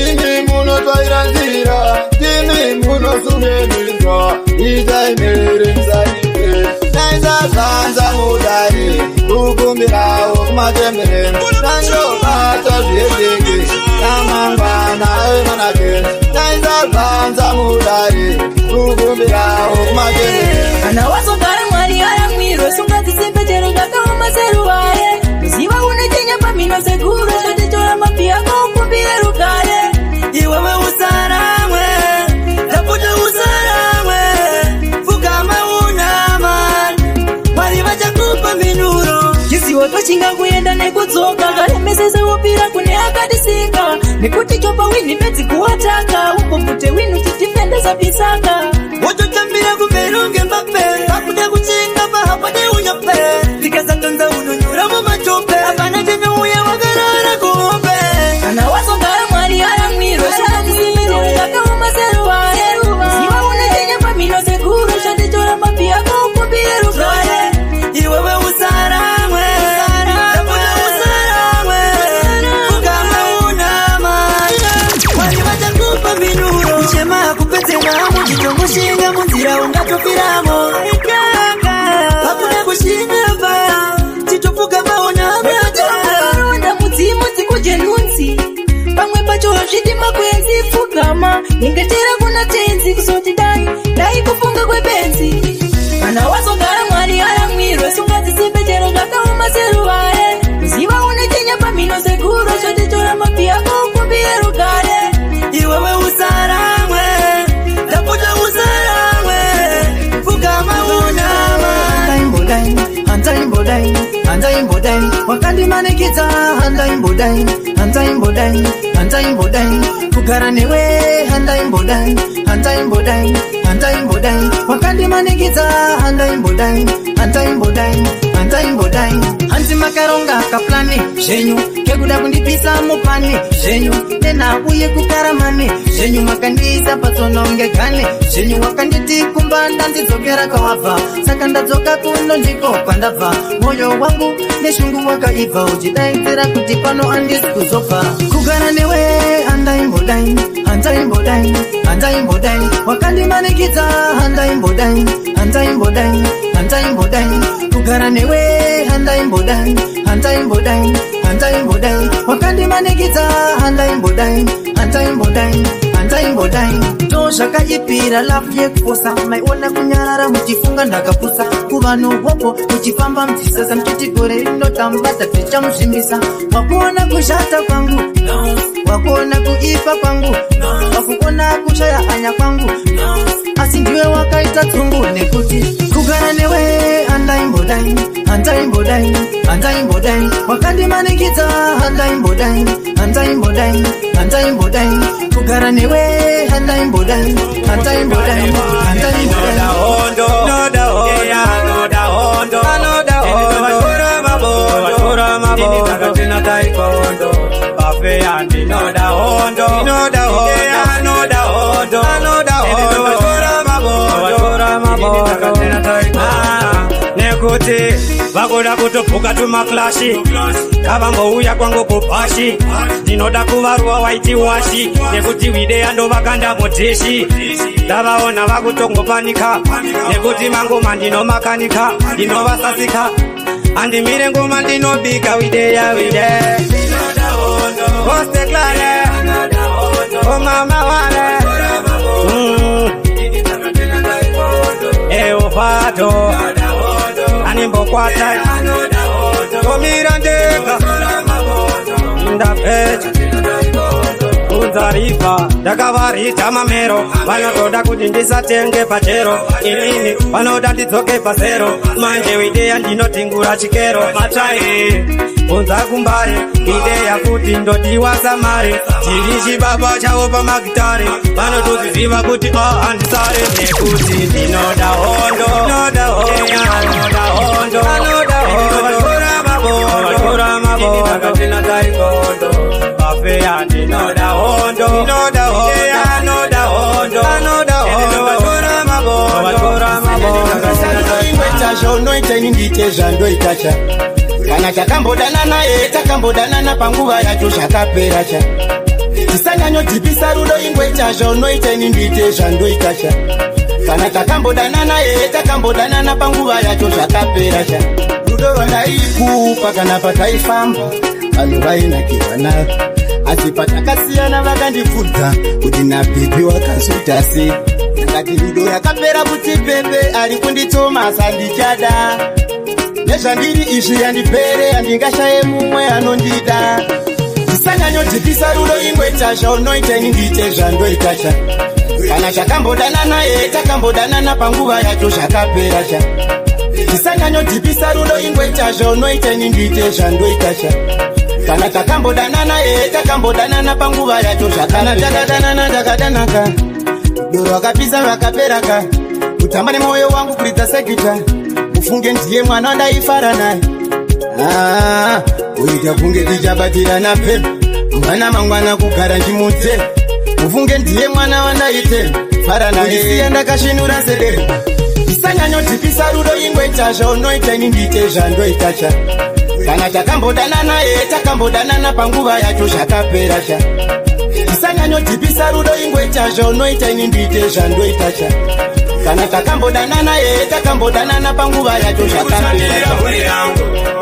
ini munotwaira nzira ini munosumenizwa izaimere msaite naizazanza mudari ukumbirawo kumatembere nandobata zviendeke namangwana emanake naizazanza mudari ukumbirawo kumatembere kana wazogara mwari aramwiro sungadzisembetero ngakaoma seruware muziva unechenya pamino seguro chotitora mapi ako ukumbire rugare iwewe usaramwe taputa usaramwe fugama unama mwari vachakupa minuro chisiwo twachinga kuenda nekudzoka karemesese upira kune akadisika nekuti chopa wini pedzi kuwataka ukobvute winu chitifendesa pisaka wototambira kuverunge mbape pakuda kuchinga pahapade unyape tikasatonza unonyura mumatope apana tenouya wakarara kuhope kana wazogara mwari aramwiro shakatisimirirakakauma seruware ziva unechenya pamino seguro shatitora mapi ako ukumbire rugare iwewe usaramwe taputa usaramwe fugama unama mwari vachakupa minuro kuchema kupetsenamo chitongoshinga munzira ungatopiramo pakuda kushinga pa chitopfugama unamaronda mudzimu dzikuje nhunzi pamwe pacho hazvidi makwenzi pfugama nyengetera kuna tenzi kuzoti dai kufunga kwebenzi kana wazogara mwari aramwiro sungadzisembetero ngakaoma seruware muziva unechenya pamino seguro chotitora mapi ako ukumbire rugare iwewe usaramwe taputa usaramwe fugama unama handaimbodai wakandimanikidza handaimbodai kugara newe handaimbodai wakandimanikidza handaimbodai hanzi makaronga kaplani zvenyu kekuda kundipisa mupani zvenyu nenhauye kukaramani zvenyu makandiisa patsonongegane zvenyu wakanditi kumba ndandidzokera kwawabva saka ndadzoka kuno ndiko kwandabva mwoyo wangu neshungu wakaibva uchidaidzira kuti pano andisi kuzobva kugara newe handaimbodai wakandimanikidza handaimbodai kugara newe handaimbodai wakandimanikidza handaimbodai tozvakaipira lafu yekuposa maiona kunyarara muchifunga ndakapusa kuvanhu voko muchifamba muchisasa muchiti gore rinotamba tatichamusvimbisa wakuona kushata kwangu wakuona kuipa kwangu wakuona kushaya hanya kwangu asi ndiwe wakaita tsungu nekuti kugara newe handaimbodai wakandimanikidza handaimbodai kugara newe handaimbodai nekuti vakuda kutopuka tumaklashi kavambouya kwangu kupashi ndinoda kuvaruwa waiti washi nekuti wideya ndovakanda mudhishi ndavaona vakutongopanika nekuti mangoma ndinomakanika ndinovasasika andimire ngoma ndinobika wideya osteklare omama wale eopato animbokwata komira ndeka ndapecha kunzaripa ndakavarita mamero vanotoda kuti ndisatenge pachero inini vanoda ndidzoke pasero manje wideya ndinotingura chikero matsvai unza kumbare ideya kuti ndodiwa samare tiri chibaba chavo pamagitare vanotoziziva kuti handisare nekuti ndinoda hondo vatora mabondo ndinoda taikondo vafeya ndinoda hondo zvaunoita ini ndiite zvandoitacha kana takambodana naye takambodanana panguva yacho zvakaperacha tisanyanyodhipisa rudo ingoita zvaunoita ini ndiite zvandoitacha kana takambodana naye takambodanana panguva yacho zvakaperacha rudo rwandaikupa kana pataifamba vanhu vainakirwa naro asi patakasiyana vakandifudza kuti nabhebhi wakazoita sei akati rudo rakapera kuti bhebhe ari kunditsomasa ndichada nezvandiri izvi yandipere handingashaye mumwe anondida tisanyanyodhipisa rudo ingoita zvaunoita ini ndiite zvandoitacha kana takambodana naye takambodanana panguva yacho zvakaperacha tisanyanyodhipisa rudo ingoita zvaunoita ini ndiite zvandoitacha kana takambodana naye takambodanana panguva yacho zvakanatakadadanaka doro akapisa vakaperaka kutamba nemwoyo wangu kuridza segita ufunge ndiye mwana wandaifara naye uita kunge tichabatirana pepa mwana mangwana kugara ndimudze ufunge ndiye mwana wandaite fara naye siya ndakasvinura sedero tisanyanyodhipisa rudo ingoita zvaunoita ini ndiite zvandoitacha kana takambodana naye takambodanana panguva yacho zvakaperacha tisanyanyodhipisa rudo ingoita zvaunoita ini ndiite zvandoitacha kana takambodana naye takambodanana panguva yacho zvakaperacha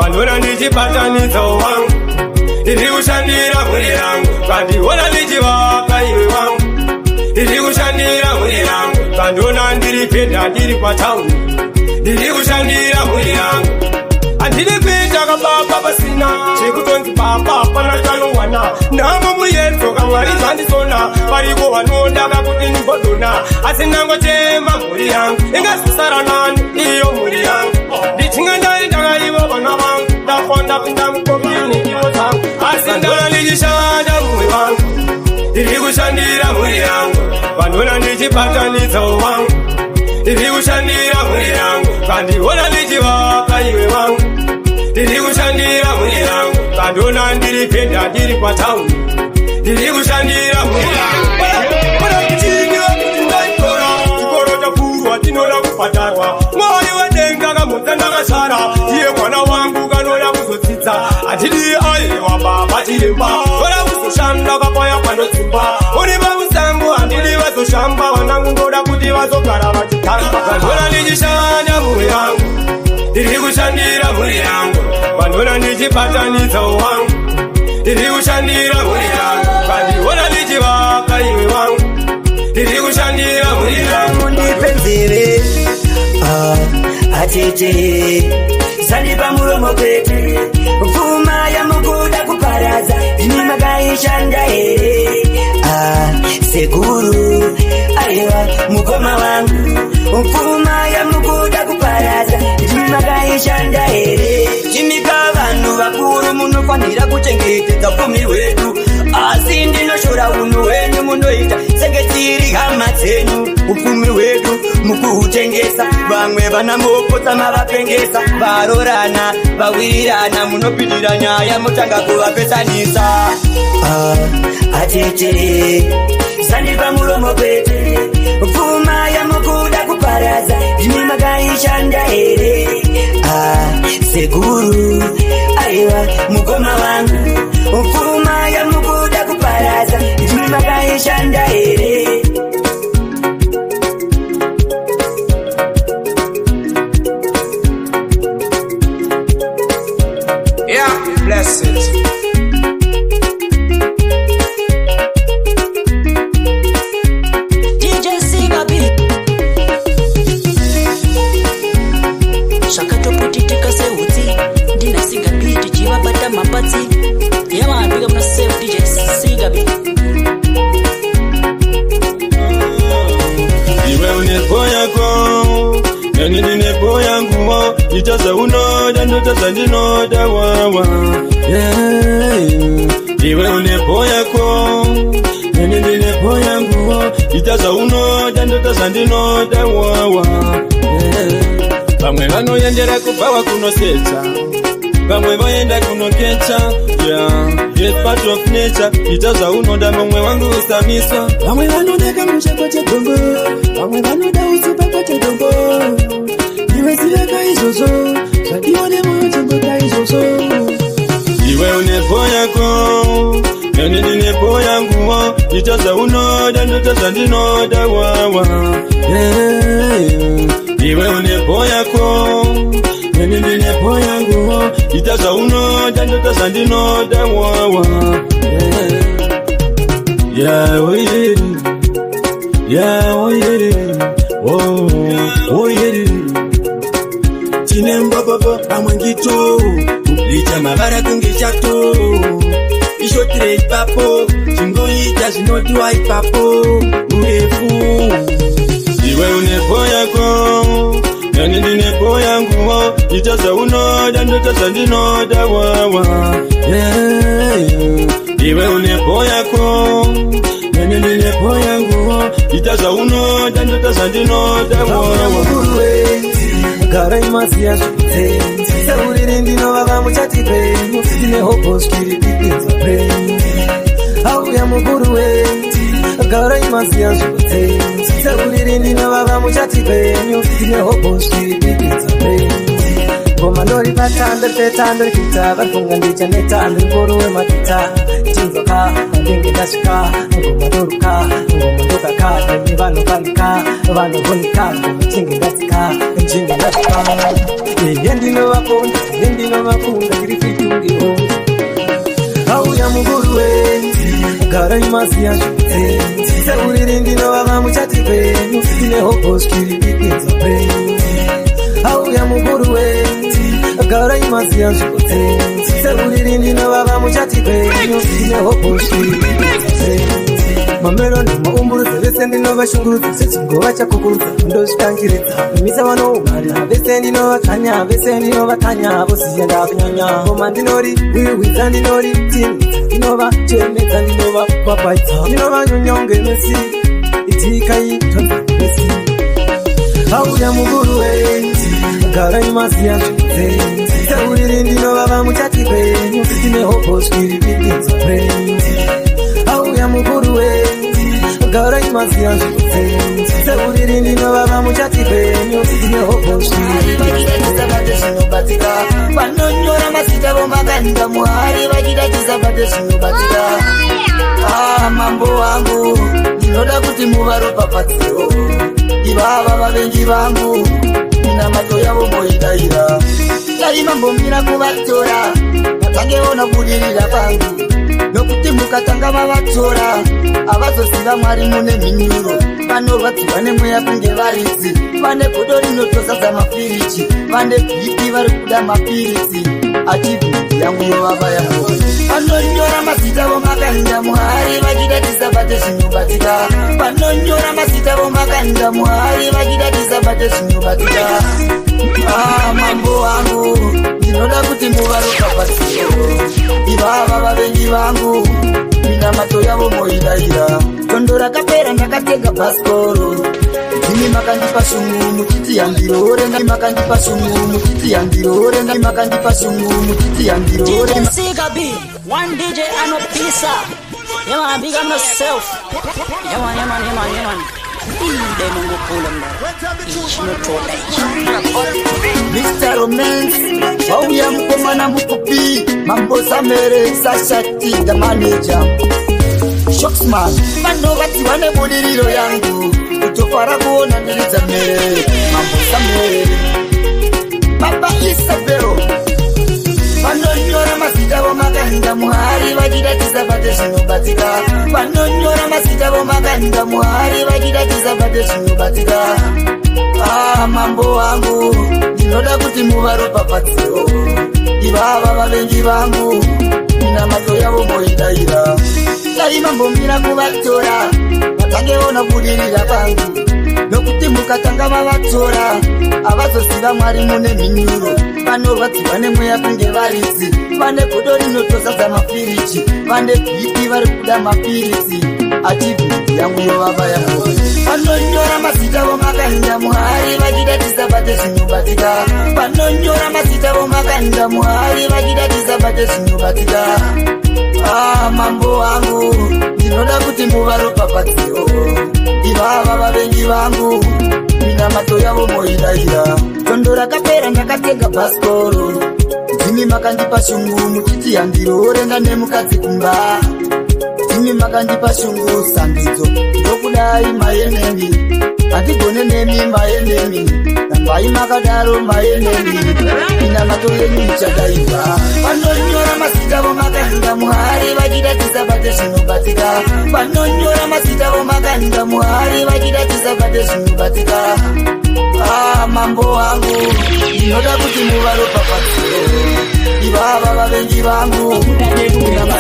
vanhona ndichibatanidza wangu ndiri kushandira mhuri yangu kandiona ndichivaka iwe wangu ndiri kushandira mhuri yangu kandiona ndiri penda ndiri patauni ndiri kushandira mhuri yangu handidi kuita kababa pasina chekutonzi baba pana chanongwana ndango muyedzo kamwari dzandisona variko vanonda vakuti ndingodona asi ndangotemba mhuri yangu ingazosara nani iyo mhuri yangu ndichinga ndaitaka ivo vana vangu ndafonda pinda mukomani ivo dzangu asi ndona ndichishanda mhuri vangu ndiri kushandira mhuri yangu vanhona ndichibatanidza wangu ndiri kushandira mhuri yangu kandiona ndichivaka iwe wangu ndiri kushandira mhuri yangu kandiona ndiri penda ndiri patauni ndiri kushandira mhuri yangu chikoro chapurwa tinoda kubhadharwa mwari wedenga kamudza ndakasara iye mwana wangu kanoda kuzodzidza hatidi aiwa baba chiremba oda kuzoshanda kapaya panodzimba uri vamusango handidi vazoshamba vanangu ndoda kuti vazogara vachitamba kandiona ndichishanda mhuri yangu ndiri kushandira mhuri yangu vanhona ndichibatanidza wangu ndiri kushandira mhuri yangu kandiona ndichivaka iwe wangu ndiri kushandira mhuri yangu ndipenzere atete sandipa muromo pete mvuma yamukuda kuparadza ini makaishanda here sekuru aiwa mukoma wangu mvuma yamukuda kuparadza ini makaishanda here chimika vanhu vakuru munofanira kuchengetedza upfumi hwedu asi ndinoshora unhu hwenyu munoita senge tiri hama dzenyu upfumi hwedu mukuhutengesa vamwe vana mopotsa mavapengesa varorana vawirirana munopindira nyaya motanga kuvapesanisa atete sandipa muromo pete pfuma yamukuda kuparadza ini makaishanda here sekuru aiwa mukoma wangu pfuma yamukuda kuparadza ini makaishanda here Yeah, bless it. DJ Sigabi Shakatoputika seuti Dina Sigabi Tijiva bata mapati Yama pick up myself DJ Sigabi Iwe unepoya kwa Yani ninepoya nguwa Itaza unoda ndotaza ndinoda wawa Iwe unepoya kwa Yani ninepoya nguwa Itaza unoda ndotaza ndinoda wawa Vamwe vanoyendera kubawa kunosetsa Vamwe vaenda kunokecha It's part of nature Itaza unoda mumwe wangu usamiswa Vamwe vanoda kamusha kwa chedongo Vamwe vanoda usipa kwa chedongo Iwe sileka izo itaza unoda ndotaza ndinoda wawa iwe unepo yako nene ndinepo yangu itaza unoda ndotaza ndinoda wawa yeah we did it yeah we did it oh we did it chinemba baba amwangito licha mabara kungechato ishotire papo chingoita zvinodiwa ipapo urefu iwe unepo yako nani ndinepo yangu itaza unoda ndotaza ndinoda wawa iwe unepo yako nani ndinepo yangu itaza unoda ndotaza ndinoda wawa Gara imasiya shute Saurire ndino baba muchati pe Mufine hopo skiri bibinza pre Auya muguru we Gara imasiya shute Saurire ndino baba muchati pe Mufine hopo skiri bibinza pre Goma nori patanda petanda kita Barfunga ndicha netanda Ngoro we matita Chinzoka Mandenge dashika Ngoma doruka Ngoma ndoka ka Nemi vano vanika Vano vonika Ngoma chingi datika Chingi datika Yendino wakunda Yendino wakunda Kirifitungi hongi Auya muguru we Gara imasiya shute Saurire ndino baba muchati pe Mufine hopo skiri bibinza pre Auya muguru we Gara imasiya shute Saurire ndino baba muchati pe Mufine hopo skiri bibinza pre Mamero ni maumburu Vese ndino bashunguru Sesungo bacha kukuruza Ndo shikangiretsa Misa wano umari Vese ndino bakanya Vese ndino bakanya Bosi yenda kunyanya Goma ndinori Wiwiza ndinori Tini Ndino ba Chemeza ndino ba Papaita Ndino ba nyonyonge mesi Itika yitonza mesi Auya muguru we Gara imasiya shute Saurire ndino baba muchati pe Mufine hopo skiri bibinza pre Auya muguru we Gara imasiya shute Saurire ndino baba muchati pe Mufine hopo skiri bibinza pre Vanonyora masita vomaganda muhari vachida chisabate zvinobatika mambo wangu ndinoda kuti muvaropapatsiro ivava vavengi vangu ina mato yavo moidaira tarimambomira kuvatora vatangeona budirira pangu nokuti mukatanga vavatora avazoziva mwari mune mhinyuro vanovati vane mweya kunge varidzi vane godo rinotozadza mapiriji vane bhipi vari kuda mapirisi achibhiti yangu yovava yangu vanonyora mazita vomakanda muhari vachida tisabate zvinobatika vanonyora mazita vomakanda muhari vachida tisabate zvinobatika mambo wangu ndinoda kuti muvaropapatsiro ivava vavengi vangu mina mato yavo moidaira tondo rakapera ndakatenga bhasikoro ndimi makandipa shungu muchiti yandirore makandipa shungu muchiti yandirore makandipa shungu muchiti yandirore DJ Gabi, one DJ and a pizza. Yeah man, big up myself. Yeah man. They go pull them Mr. Romance, Auya mkomana mkupi Mambo Samere, Sashati, the manager Shocksman, mando vati wane budiriro yangu Utofara kuona niliza mere Mambo Samere Papa Isabero Vanonyora masita vomaganda muhari vachida tisabate zvinobatika Vanonyora masita vomaganda muhari vachida tisabate zvinobatika mambo wangu ndinoda kuti muvaropapatsiro ivava vavengi vangu ina mato yavo moidaira tarimambomira kuvatora vatangeona budirira pangu nokuti mukatanga vavatora avazoziva mwari mune mhinyuro vanorwadzi vane mweya kunge varidzi vane godo rinotozadza mapiriji vane bhipi vari kuda mapirisi achibhiti yangu yovava yangu vanonyora mazita vomakanda muhari vachida tisabate zvinobatika vanonyora mazita vomakanda muhari vachida tisabate zvinobatika mambo wangu ndinoda kuti muvaropapatsiro ivava vavengi vangu mina mato yavo moidaira tondo rakapera ndakatenga bhasikoro ndimi makandipa shungu muchiti yandirore ndane mukadzi kumba imi makandipa shungu sambidzo ndokudai maenemi hatigone nemi maenemi nambai makadaro maenemi ina mato yenyu ichadaiva vanonyora mazita vomakanda muhari vachida tisabate zvinobatika vanonyora mazita vomakanda muhari vachida tisabate zvinobatika mambo wangu inoda kuti muvaropapadziro ivava vavengi vangu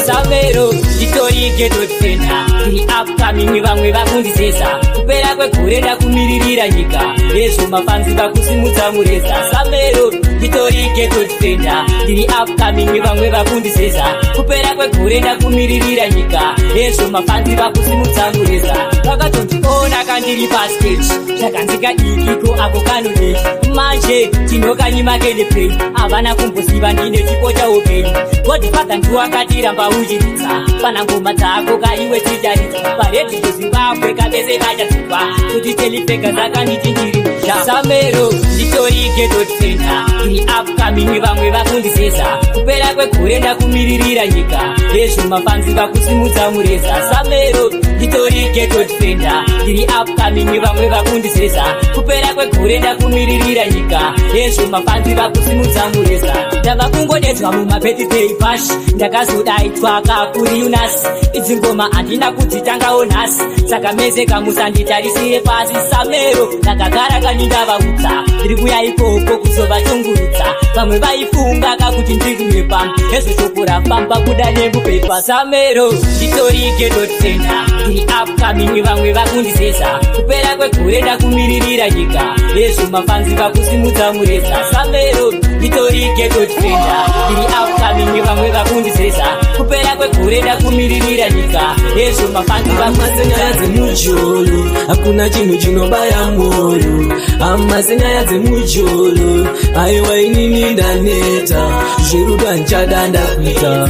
Samero, Vitori Getotena, the upcoming vamwe vakundisesa kupera kwegore ndakumiririra nyika rezvo mafanzi vakusimudza mureza. Samero, Vitori Getotena, the upcoming vamwe vakundisesa kupera kwegore ndakumiririra nyika rezvo mafanzi vakusimudza mureza. Vakatondiona kandiri pastage zvakanzika ikiko ako kanodei manje tinokanyima keneplay havana kumbosiva ndine chipo chaupenyu godfather ndiwakatiramba uchiridza pana ngoma dzako kaiwe ticharidza paredhiyo zimbabwe kabese vachadzikwa kuti telifega dzakandichinjirisha. Samero nditori getotenda ndiri upcoming vamwe vakundisesa kupera kwegore ndakumiririra nyika rezvo mafanzi vakusimudza mureza. Samero nditori getotenda ndiri upcoming vamwe vakundisesa kupera kwegore ndakumiririra nyika rezvo mafanzi vakusimudza mureza. ndava kungodedzwa mumapetipei pashi ndakazodaidzwa kakuri unasi idzi ngoma handina kudzitangawo nhasi saka mese kamusanditarisire pasi. Samero ndakagara kani ndavaudza ndiri kuya ikoko kuzovachungurudza vamwe vaifunga kakuti ndiriwe pamwe ezvo kurafamba kuda nemupepa. Samero nditori getotenda ndiri upcoming vamwe vakundisesa kupera kwegore ndakumiririra nyika rezvo mafanzi vakusimudza mureza. Samero nditori getotenda ndiri upcoming vamwe vakundisesa kupera kwegore ndakumiririra nyika rezvo mafanzi vakusimudza dzemujolo hakuna chinhu chinobaya mwoyo amasenyaya dzemujolo aiwa inini ndaneta zverudo handichada ndakuita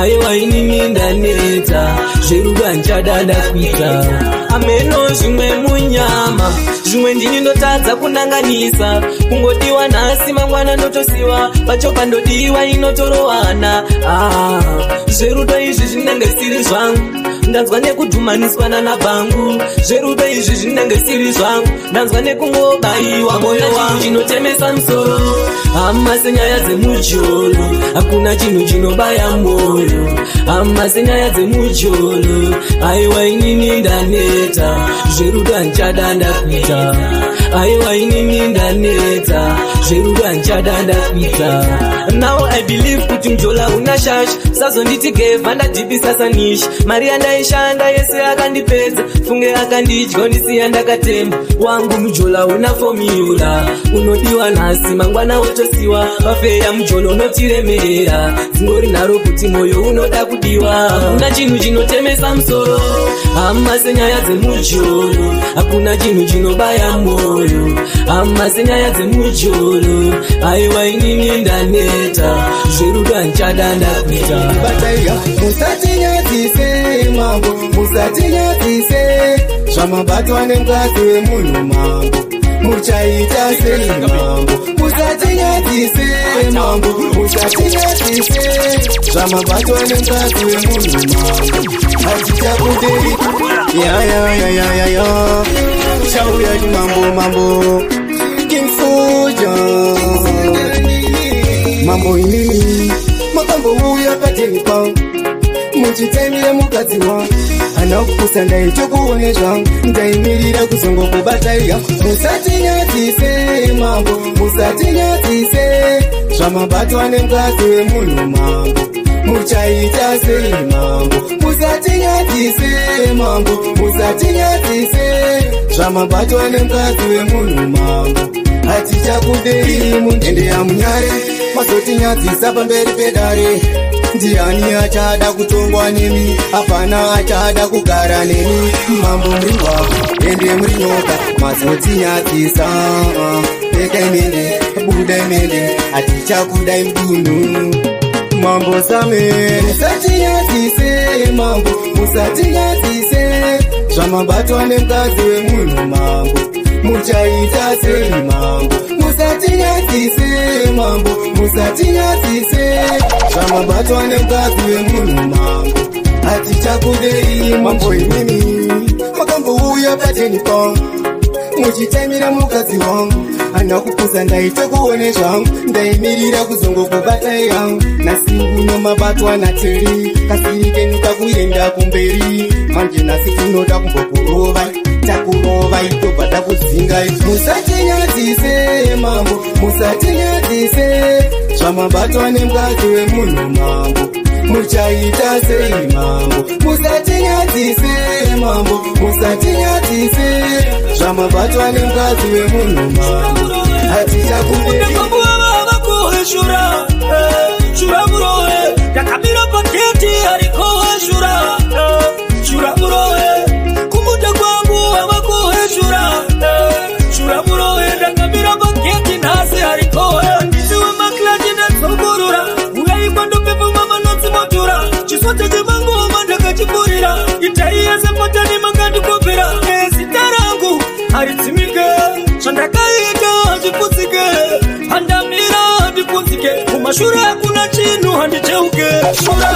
aiwa inini ndaneta zverudo handichada ndakuita ameno zvimwe munyama zvimwe ndini ndotadza kunanganisa kungodiwa nhasi mangwana ndotosiwa pachopa ndodiwa inotorowana zverudo izvi zvinenge siri zvangu ndanzwa nekudhumaniswa nanabhangu zverudo izvi zvinenge siri zvangu ndanzwa nekungobayiwa moyo wangu chinotemesa musoro hama senyaya dzemujolo hakuna chinhu chinobaya mwoyo hama senyaya dzemujolo aiwa inini ndaneta zverudo handichada ndakuita aiwa inini ndaneta zverudo handichada ndakuita. Now I believe kuti mjola una shash sazonditi geva ndadhibisa sanishi mari yandaishanda yese akandipedza funge akandidya ndisiya ndakatemba wangu mjola una fomula unodiwa nhasi mangwana wotosiwa wafeya mjola unotiremera dzingori nharo kuti moyo unoda kudiwa hakuna chinhu chinotemesa musoro hama senyaya dzemujolo hakuna chinhu chinobaya mwoyo hama senyaya dzemujolo aiwa inini ndaneta zverudo handichada ndakuita. Bataiya musatinyadzise mambo musatinyadzise zvamabatwa nemukadzi wemunhu mambo muchaita sei mambo musatinyadzise mambo musatinyadzise zvamabatwa nemukadzi wemunhu mambo hatichakudei yayayayaya chauya mambo King Fuja mambo inini makambouya patepa muchitemire mukadzi wa hana kupusa ndaitokuone zvangu ndaimirira kuzongokubataiya musatinyadzise mambo musatinyadzise zvamabatwa nemukadzi wemunhu mambo muchaita sei mambo musatinyadzise mambo musatinyadzise zvamabatwa nemukadzi wemunhu mambo hatichakudei mundende yamunyare mazotinyadzisa pamberi pedare ndiani achada kutongwa nemi hapana achada kugara nemi mambo mringwa ende murinyoka mazotinyadzisa pekai mende budai mende hatichakudai mdunu mambo Samero musatinyadzise mambo musatinyadzise zvamabatwa nemukadzi wemunhu mambo muchaita sei mambo musatinyadzise mambo musatinyadzise zvamabatwa nemukadzi wemunhu mambo hatichakudei mambo imini makambouya patenipa muchitamira mukadzi wangu anakupuza ndaita kuone zvangu ndaimirira kuzongokubatai yangu nasi uno mabatwa nateri kasirikenuka kuenda kumberi manje nasi tinoda kumbokurovai takurovai tobva takudzingai musatinyadzise mambo musatinyadzise zvamabatwa nemukadzi wemunhu mambo muchaita sei mambo musatinyadzise mambo musatinyadzise zvamabatwa nemukadzi wemunhu mambo hatichakueshura shura muroe yakamira paketi arikoeshura shura muroe kumuta kwangu avakoeshura shura muroe ndakamira paketi nhasi arikoe ndisiwe maklati ndatsokorora uyaikwandopepa mama notsimotura chisote chemangoma ndakachipurira itaiese patani makandikopera ezita rangu haritsimike zvandakaita handiputsike handamira handiputsike kumashure hakuna chinhu handicheuke shura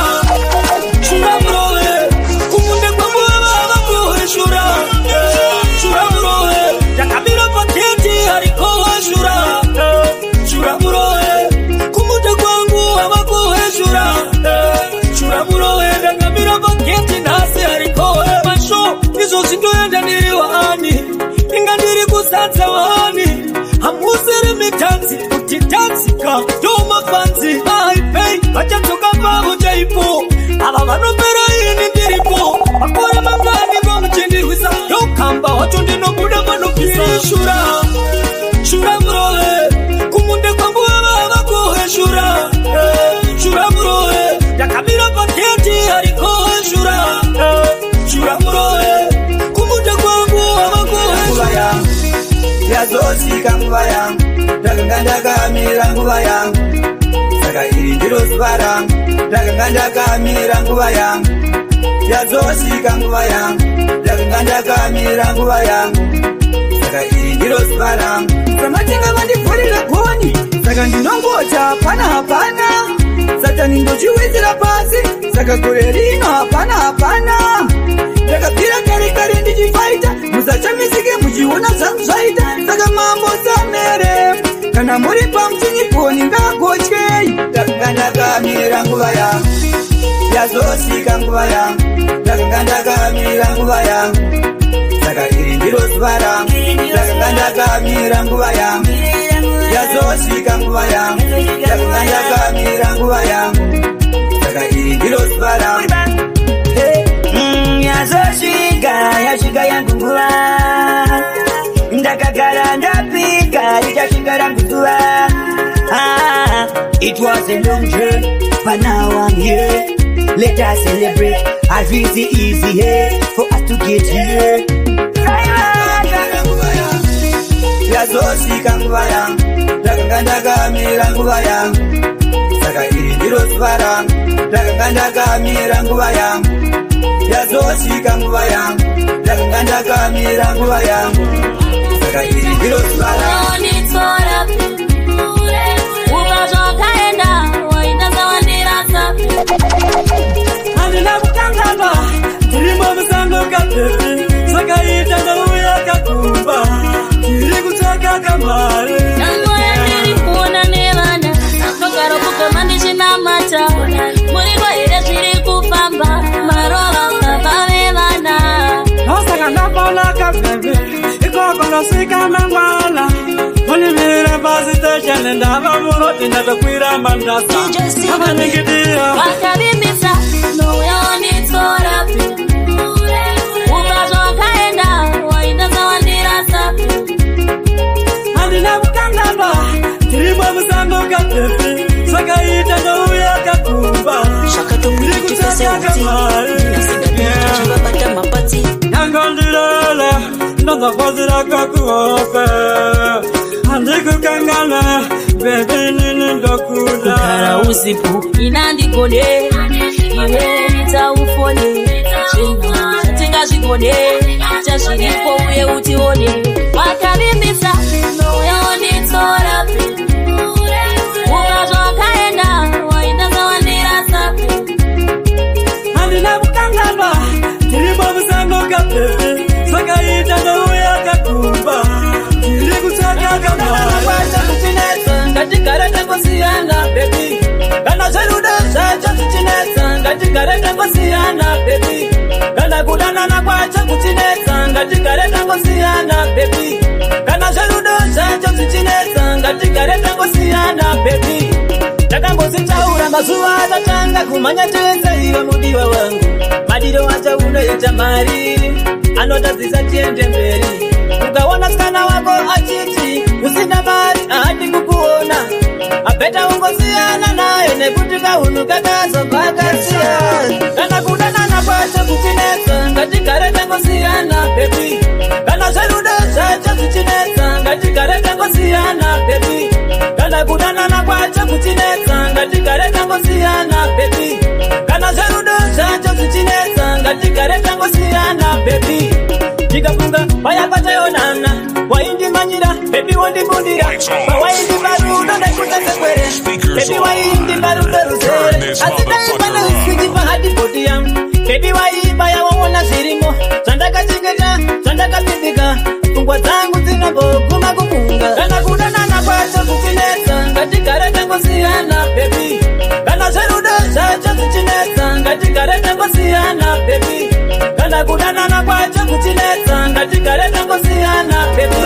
muroe kumunde kwangu vavakohe shura muroe ndakamira paketi harikohe shura muroe kumunde kwangu vavakohe shura muroe ndakamira paketi nhasi harikohe masho izvo zvindoenda ndiri waani inga ndiri kusadza waani hamusiri mitanzi kuti tanzika ndomafanzi aipei vachadzoka pavo chaipo ava vanopera ini ndiripo makore mangani vamuchindirwisa ndokamba wacho ndinobuda vanopisa shura muroe kumunde kwangu vavakohe shura muroe ndakamira paketi harikohe shura muroe kumunde kwangu vavakohe yazosvika nguva yangu ndakanga ndakamira nguva yangu saka iri ndiro zuva rangu ndakanga ndakamira nguva yangu yazosvika nguva yangu ndakanga ndakamira nguva yangu saka iri ndiro zuva rangu samatenga vandivhurira goni saka ndinongota hapana satani ndochiwedzera pasi saka gore rino hapana ndakabvira kare ndichifaita musachamisike muchiona zvangu zvaita saka mambo samere kana muri pamuchinyiponi ngagotyei ndakanga ndakamira nguva yangu yazosvika nguva yangu ndakanga ndakamira nguva yangu saka iri ndiro zuva rangu ndakanga ndakamira nguva yangu yazosvika nguva yangu ndakanga ndakamira nguva yangu saka iri ndiro zuva rangu yasvika yangu nguva ndakagara ndapika richasvika rangu zuva it was a long journey but now I'm here let us celebrate as easy here for us to get here yazosvika nguva yangu ndakanga ndakamira nguva yangu saka iri ndiro zuva rangu ndakanga ndakamira nguva yangu yazosvika nguva yangu ndakanga ndakamira nguva yangu saka iri ndiro zuva rangu ukazvakaenda waita zawandirasa handina kukangana tirimo musango kapepi sakaita ndouya kakumba tiri kutsvaka kamari nangoya ndiri kuona nevana akagara kugama ndichinamata muripo here zviri kufamba marova baba vevana osaka ndapaona kapepi ikoko ndosvika mangwana munimire pasi stesheni ndava muroti ndatokwira mandasa avaningidira wakavimbisa nouyaonitsorapi ukazvakaenda waita zawandirasa handina kukangana tirimo musango kapepi sakaita ndouya kakumba iri kutsvaka kamari yangondirele ndonzakwazira kakuhope handikukangana bebi nini ndokuda kugara usiku inandigone iwe itaufone zvinhu chatingazvigone chazviripo uye utione wakavimbisa nouyaonitsorapi ukazvakaenda waita zawandirasa handina ngatigare tangosiyana baby. Kana zverudo zvacho zvichinetsa ngatigare tangosiyana baby. Takambozitaura mazuva atatanga kumhanya tese iwe mudiwa wangu. Madiro wacho unoita mari anotadzisa tiende mberi. Ukaona sikana wako achiti usina mari haadi kukuona, apeta ungosiyana naye nekuti kaunhu kakazopakasiyana. Kana kudanana kwacho kuchinetsa ngatigare tangosiyana baby. Kana zverudo zvacho zvichinetsa ngatigare tangosiyana baby. Kana kudanana kwacho kuchinetsa ngatigare tangosiyana baby. Kana zverudo zvacho zvichinetsa ngatigare tangosiyana baby. Ndikafunga paya patayonana waindimanyira baby wondibundira pawaindimba rudo ndekutesekwere baby waindimba rudo ruzere asi ndaibana usikipa hadi bodi yangu baby waiba yawaona zvirimo zvandakachengeta zvandakapindika pfungwa dzangu dzinamboguma kufunga. Kana kudanana kwacho kuchinetsa ngatigare tangosiyana baby. Kana zverudo zvacho zvichinetsa ngatigare tangosiyana baby. Kana kudanana kwacho kuchinetsa ngatigare tangosiyana baby.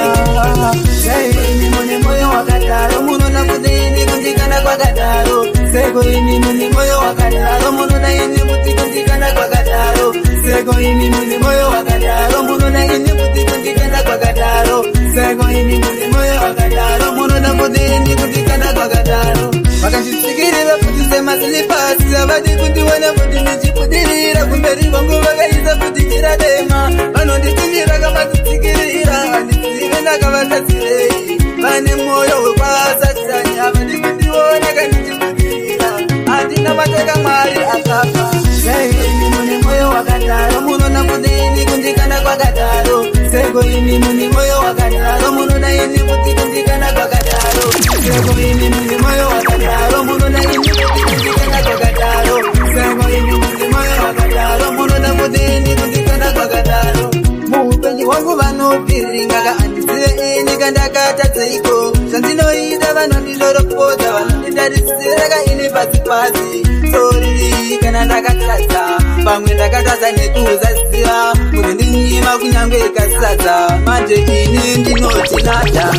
Ini mune moyo wakadaro munona kudini kundikana kwakadaro. Sego ini mune moyo wakadaro munona ini kuti kundikana kwakadaro. Sego ini mune moyo wakadaro munona ini kuti kundikana kwakadaro. Sego ini mune moyo wakadaro munona kudini kundikana kwakadaro. Vakanditsikirira kuti semasilipas avadi kundiwana kuti ndichibudirira kumberi kwangu vakaisa kuti chiradema. Vanonditumira kamatitsikirira handizive ndakavatadzirei. Vane mwoyo wekwasatani havadi kundiona kandichibudirira handina mateka mwari akafa. Ini mune moyo wakadaro munona kudini kundikana kwakadaro. Sego ini mune moyo wakadaro munona ini kuti kundikana kwakadaro. Sego ini mune moyo wakadaro munona ini kuti kundikana kwakadaro. Sego ini mune moyo wakadaro munona kudini kundikana kwakadaro. Muupenyu wangu vanopiringa kaandizive ini kandakatadzeiko zvandinoita vanondidoropoza vanondidarisira kaini pasi pasi. Sorry kana ndakatadza pamwe ndakatadza nekuzaziva kuti ndinyima kunyange ikasadza manje ini ndinoti nada.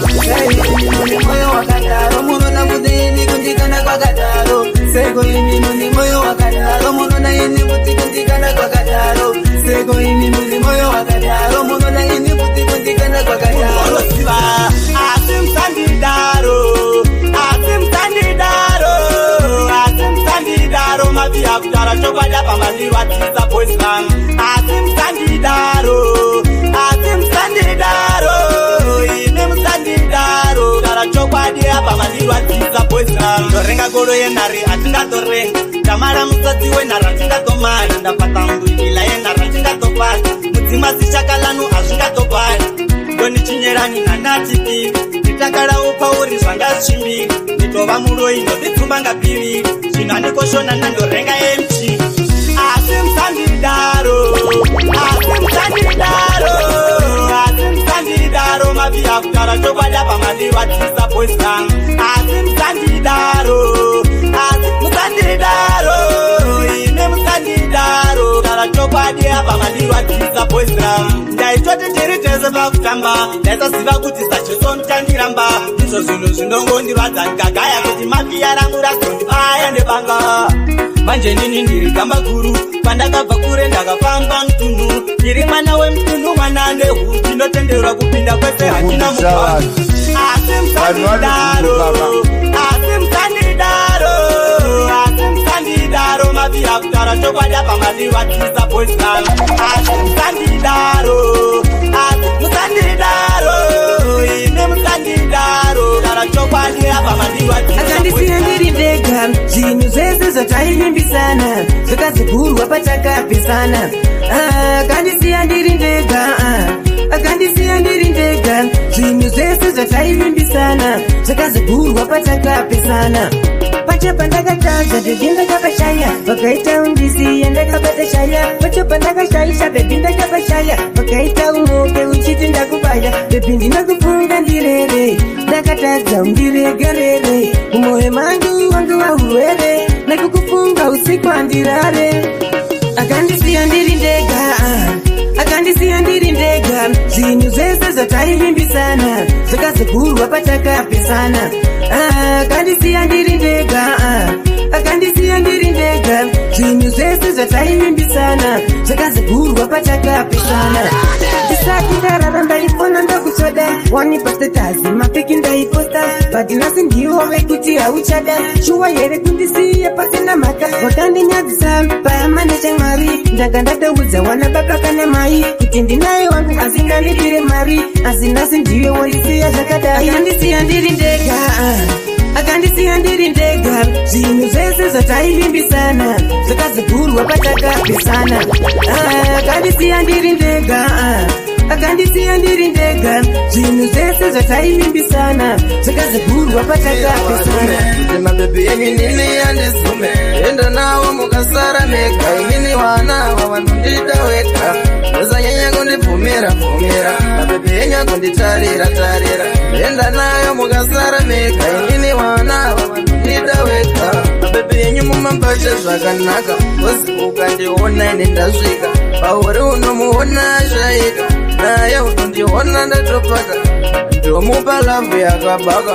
Ini mune moyo wakadaro munona kudini kundikana kwakadaro. Sego ini mune moyo wakadaro munona ini kuti kundikana kwakadaro. Sego ini mune moyo wakadaro munona ini kuti kundikana kwakadaro. Asimsandidaro mavia kutara chokwada pamandirwadzisa boys lang. Asimsandidaro ine musandidaro kutara chokwadia pamandirwadzisa boys lang. Ndorenga goro yenhare atingadorenga tamara musatsi wenhare atingatomara ndapata mbuikila yenhare atingatopata mudzimasi chakalanu hazvingatopari ndonichinyerani nanatipi nditakara upauri zvangazvimbiri nditova muroi ndoditsumba ngapiviri zvinhu andikoshona nandorenga mg. Asimsandidaro mavia kutara chokwada pamandirwadzisa boys lang. Asimsandidaro ine musandidaro kutara chokwadia pamandirwadzisa boys lang. Ndaitoti tiri tese pakutamba ndaisaziva kuti sachosontandiramba izvo zvinhu zvinongondirwadza ndikagaya kuti mafia rangu razondibaya nebanga. Manje nini ndiri gamba guru pandakabva kure ndakafamba mtunhu ndiri mwana wemtunhu mwana nehu ndinotenderwa kupinda kwese hakina mukwana. Asimsandidaro mavia kutara chokwada pamandirwadzisa boys lang. Asimsandidaro ine musandidaro kutara chokwadia pamandirwadzisa. Akandisiya ndiri ndega zvinhu zvese zvataivimbisana zvakazigurwa patakapesana. Akandisiya ndiri ndega zvinhu zvese zvataivimbisana zvakazigurwa patakapesana. Pacho pandakatadza bebi ndakapashaya vakaita undisiya ndakabata shaya. Pacho pandakashaisha bebi ndakapashaya vakaita umoke uchiti ndakubaya. Bebi ndinokufunga ndirere ndakatadza undiregerere umwoyo mangu wangu waurwere nekukufunga usiku handirare. Akandisiya ndiri ndega zvinhu zvese zvataivimbisana zvakazogurwa patakapesana. Akandisiya ndiri ndega, akandisiya ndiri ndega, zvinhu zvese zvataivimbisana zvakazogurwa patakapesana. Ndisati ndarara ndaifona ndakutsvoda, wani pastatasi mapeki ndaiposta, but nhasi ndivo vekuti hauchada. Shuwa here kundisiya pasina mhaka, wakandinyadzisa payama nechamwari. Ndanga ndatoudza wana baba kana mai kuti ndinaye wangu asi ngandipire mari, asi nhasi ndiwe wondisiya zvakadai. Akandisiya ndiri ndega, akandisiya ndiri ndega, zvinhu zvese zvataivimbisana zvakazogurwa patakapesana. Akandisiya ndiri ndega, akandisiya ndiri ndega, zvinhu zvese zvataivimbisana zvakazogurwa patakapesana. Mabebi yenyu nini yandizume, enda nawo mukasara mega, inini wana wavanondida weka, musanyanya kundibvumira bvumira, mabebi yenyu kunditarira tarira, enda nayo mukasara mega, inini wana wavanondida weka, mabebi yenyu mumambasha zvakanaka, kozi ukandiona ine ndasvika, pauri unomuona shaika, naye unondiona ndatopaka, ndomupa lavhu yakabaka,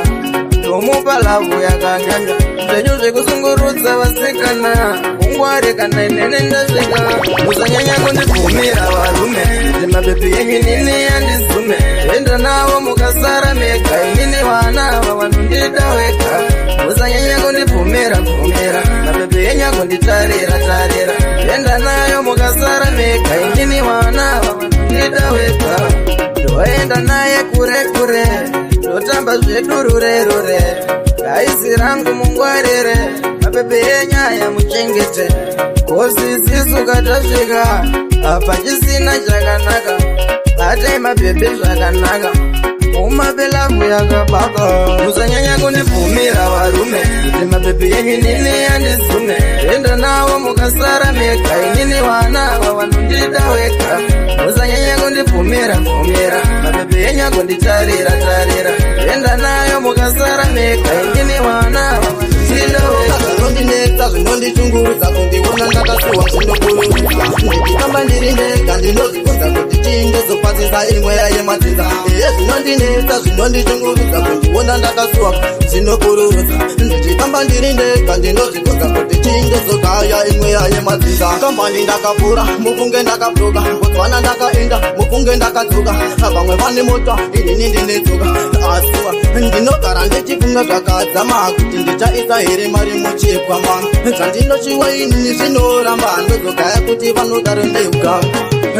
ndomupa lavhu yakanyanya, zvenyu zvekusungurudza vasikana, ungware kana inene ndasvika, musanyanya kundibvumira varume, mabebi yenyu nini yandizume, enda nawo mukasara mega, inini wana wavanondida weka, musanyanya kundibvumira bvumira, mabebi yenyu kunditarira tarira, enda nayo mukasara mega, inini wana wavanondida weka, ndoenda naye kure kure, ndotamba zvedu rure rure, raisi rangu mungwarire, mabebi yenyaya muchengete, kosi isisu katasvika apa chisina chakanaka, atei mabebi zvakanaka, mumape lavhu yakabaka, musanyanya kundibvumira varume, kuti mabebi yenyu nini yandizume, enda nawo mukasara mega, inini wana wavanondida weka, musanyanya kundibvumira bvumira, mabebi yenyu kunditarira tarira, enda nayo mukasara mega, inini wana wavanondida weka. Zvinondinetsa zvinondichungurudza kundiona ndakasuwa zvinokurudza, ndikamba ndiri ndega ndinozvibvunza kuti chii ndozokwazisa imweya yemadzinza. Zvinondinetsa zvinondichungurudza kundiona ndakasuwa zvinokurudza, ndichifamba ndiri ndega ndinozvibvunza kuti chii ndozogaya imweya yemadzinza. Kambani ndakapfuura mufunge ndakabloka, botswana ndakaenda mufunge ndakadzoka, vamwe vane mota inini ndinetsoka, asiwa ndinogara ndichifunga zvakadzama kuti ndichaisa here mari muchikwama, zvandinochiwa inini zvinoramba, ndozogaya kuti vanogara ndega.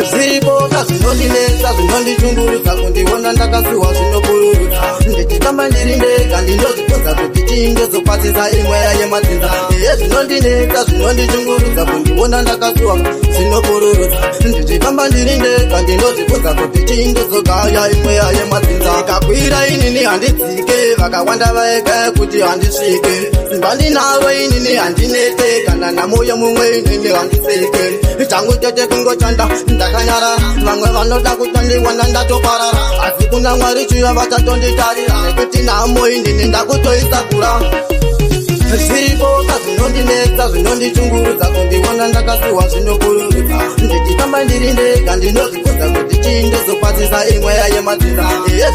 Zviripo zvinondinetsa zvinondichungurudza kundiona ndakasuwa zvinokurudza, ndichifamba ndiri ndega ndinozvibvunza kuti chii ndozokwazisa imweya yemadzinza. Zvinondinetsa zvinondichungurudza kundiona ndakasuwa zvinokurudza, ndichifamba ndiri ndega ndinozvibvunza kuti chii ndozogaya imweya yemadzinza. Ikakwira inini handidzike, vakawanda vaega kuti handisvike, simba ndinaro inini handinete, kana namoyo mumwe inini handiseke, changu tete kungochanda ndakanyarara, vamwe vanoda kutondiwana ndatoparara, asi kuna Mwari chiva vachatonditarira, nekuti namo inini ndakutoisakura. Zviripo zvinondinetsa zvinondichungurudza kundiona ndakasuwa zvinokurudza, ndichifamba ndiri ndega ndinozvibvunza kuti chii ndozokwazisa imweya yemadzinza.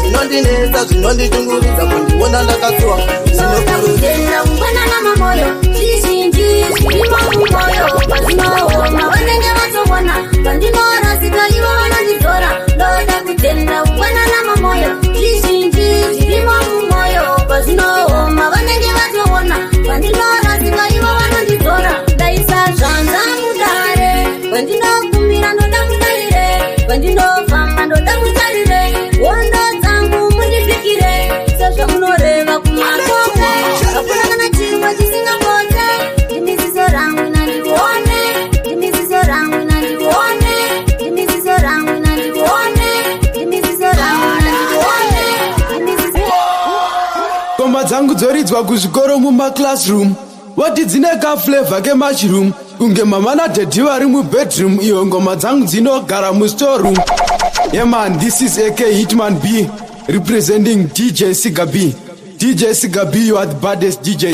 Zvinondinetsa zvinondichungurudza kundiona ndakasuwa zvinokurudza. Kufanana mamoyo zvizhinji zvirimo mumoyo, pazvinooma vanenge vatobona, pandinorasika ivo vanondizora, ndoda kutenda kufanana mamoyo zvizhinji zvirimo mumoyo, pazvinooma vanenge vatobona, pandinorasika ivo vanondizora, ndaisa zvanza mudare, pandinokumira ndoda kutarire, pandinofamba ndoda kutarire, wondo dzangu mundipikire, sezvamunoreva kumakoko, hakuna kana chimwe chisingakote, ndimisiso rangu nandione, ndimisiso rangu nandione, ndimisiso rangu nandione, ndimisiso rangu nandione, ndimisiso. Ngoma dzangu dzoridzwa kuzvikoro mumaclassroom, wati dzine kaflavor kemushroom, kunge mama nadhedhi vari mubedroom, iyo ngoma dzangu dzinogara mustoreroom. Yeah man, this is AK Hitman B representing DJ Siga B. DJ Siga B, you are the baddest DJ.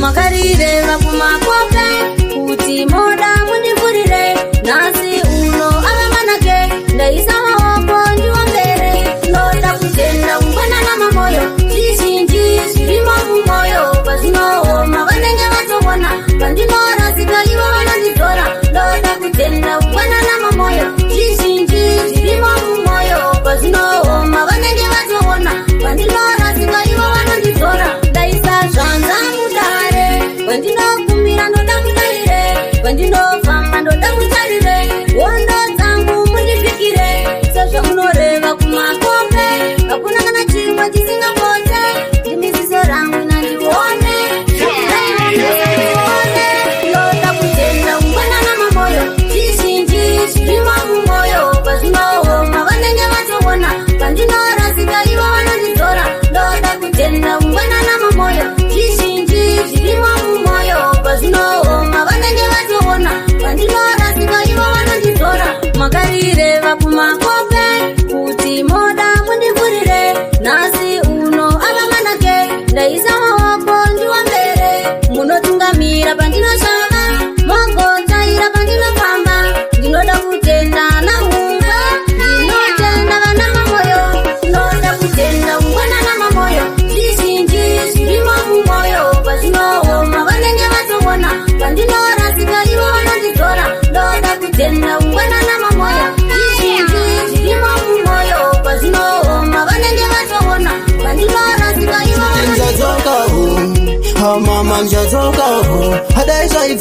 Makari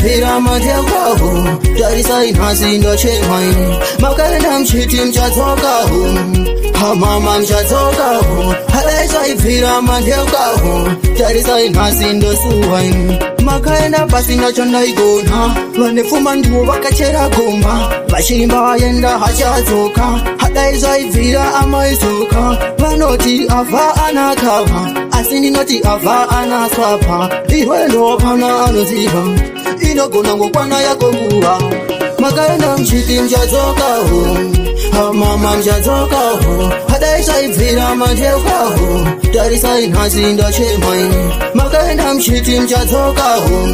zvaibvira matekaho tarisai nhasi ndochemai makaenda mchiti mchadzokaho hamama mchadzokaho hadai zvaibvira matekaho tarisai nhasi ndosuwai makaenda pasina chandaigona vane pfuma ndivo vakachera gomba vachirimba vaenda hachadzoka hadai zvaibvira amaidzoka vanoti avha anakava asi ndinoti avha anaswapa iwe ndopana anoziva inogona ngokwana yako nguva makaenda mchiti mchadzokaho hamama mchadzokaho hadai zvaibvira matekaho tarisai nhasi ndochemai makaenda mchiti mchadzokaho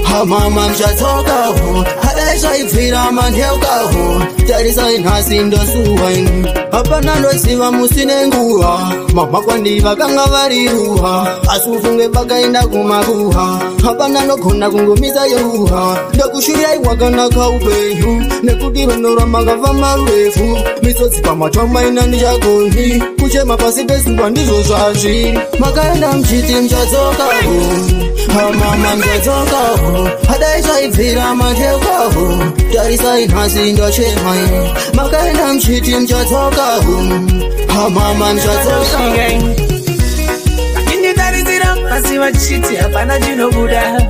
hamama mchadzokaho hadai zvaibvira matekaho tarisai nhasi ndosuwai hapana ndoziva musine nguva mamakwandi vakanga vari ruha asi ufunge vakaenda kumakuha hapana nogona kungomisa yeruha ndokushuriai wakanaka upenyu nekuti venora makava marurefu misodzi pamatwamaina ndichagoni kuchema pasi pezuva ndizvo zvazviri makaenda mchiti mchadzokaho hamama mchadzokaho hadai zvaibvira matekaho tarisai nhasi ndochemai makaenda mchiti mchadzokaho hamama mchadzokaho akinditarisira pasi vachiti hapana chinobuda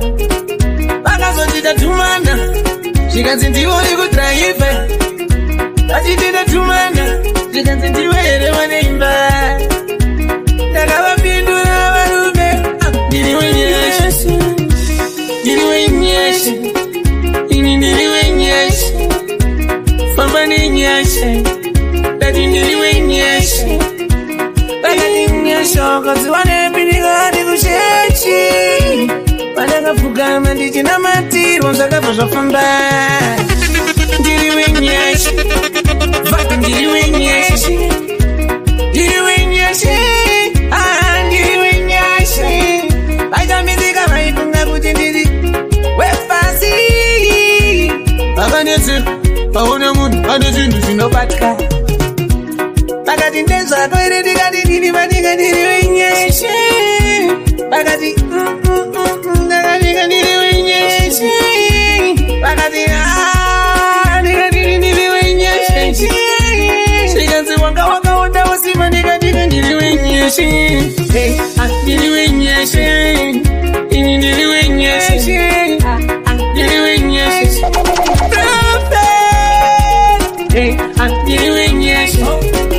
vakazotita tumana zvikanzi ndivori kudraivhe vachitita tumana zvikanzi ndiwere vaneimba ndakavapindura varume ndiri wenyeshe ndiri wenyeshe ini ndiri wenyeshe famba nenyeshe dati ndiri wenyeshe vakati nyeshe wakadziwa nepindikati kushechi vandakapfugama ndichinamatirwa zvakabva zvafamba ndiri wenyeshe vati ndiri wenyeshe ndiri wenyeshe ndiri wenyeshe vaitambizika vaikunga kuti ndiri wepasi vakanetseka vaona munhu ane zvinhu zvinobatwa vakati ndezvako ere ndikati ndiri vanika ndiri wenyeshe vakati ndakanika ndiri wenyeshe vakati ndikatiri ndiri wenyeshe zvikanzi wanga wakaonda usima ndikatika ndiri wenyeshe ndiri wenyeshe ini ndiri wenyeshe ndiri wenyeshe ndiri wenyeshe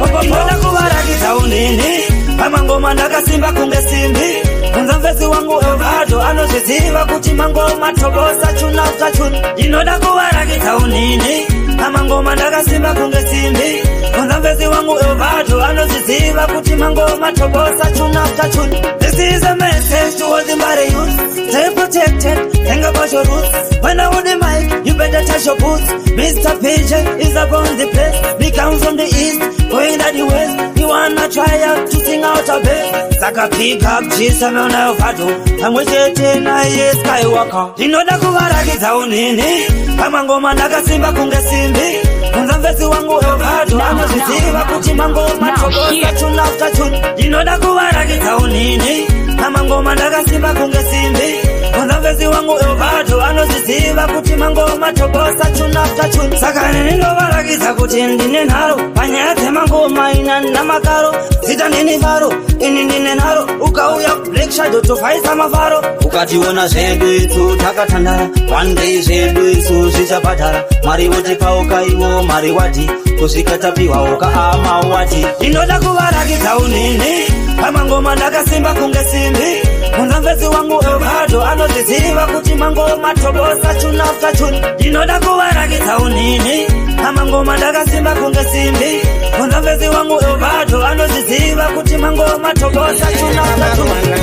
Okomoda kuvarakidza unini pamangoma ndakasimba kunge simbi kunza mvezi wangu evado anozviziva kuti mangoma tobosa chuna utachuni ndinoda kuvarakidza unini pamangoma ndakasimba kunge simbi kunza mvezi wangu evado anozviziva kuti mangoma tobosa chuna utachuni. This is a message to all the married youth. Stay protected, think about your roots. When I hold the mic, you better touch your boots. Mr. PJ is upon the place. We come from the east, going to the west. You wanna try out to sing out a bit? Saka pick up, Jesus, I'm on a fado. I'm with you tonight, Skywalker. Ndinoda kuvarakidza unini pamangoma ndakasimba kunge simbi kunza mvezi wangu evado anozviziva kuti mangoma tobosa chuna utachuni ndinoda kuvarakidza unini pamangoma ndakasimba kunge simbi kunza mvezi wangu evado anozviziva kuti mangoma tobosa chuna utachuni saka ndinovarakidza kuti ndine nharo panyaya dzemangoma ina namakaro zita ndini varo ini ndine nharo ukauya black shadow tofaisa mafaro ukationa zvedu itsu takatandara one day zvedu itsu zvichapatara mari wotikauka iwo mari wati kusvika tapiwa ukaama wati ndinoda kuvarakidza unini pamangoma ndakasimba kunge simbi kunza mvezi wangu evado anozviziva kuti mangoma tobosa chuna utachuni ndinoda kuvarakidza unini pamangoma ndakasimba kunge simbi kunza mvezi wangu evado anozviziva kuti mangoma tobosa chuna utachuni.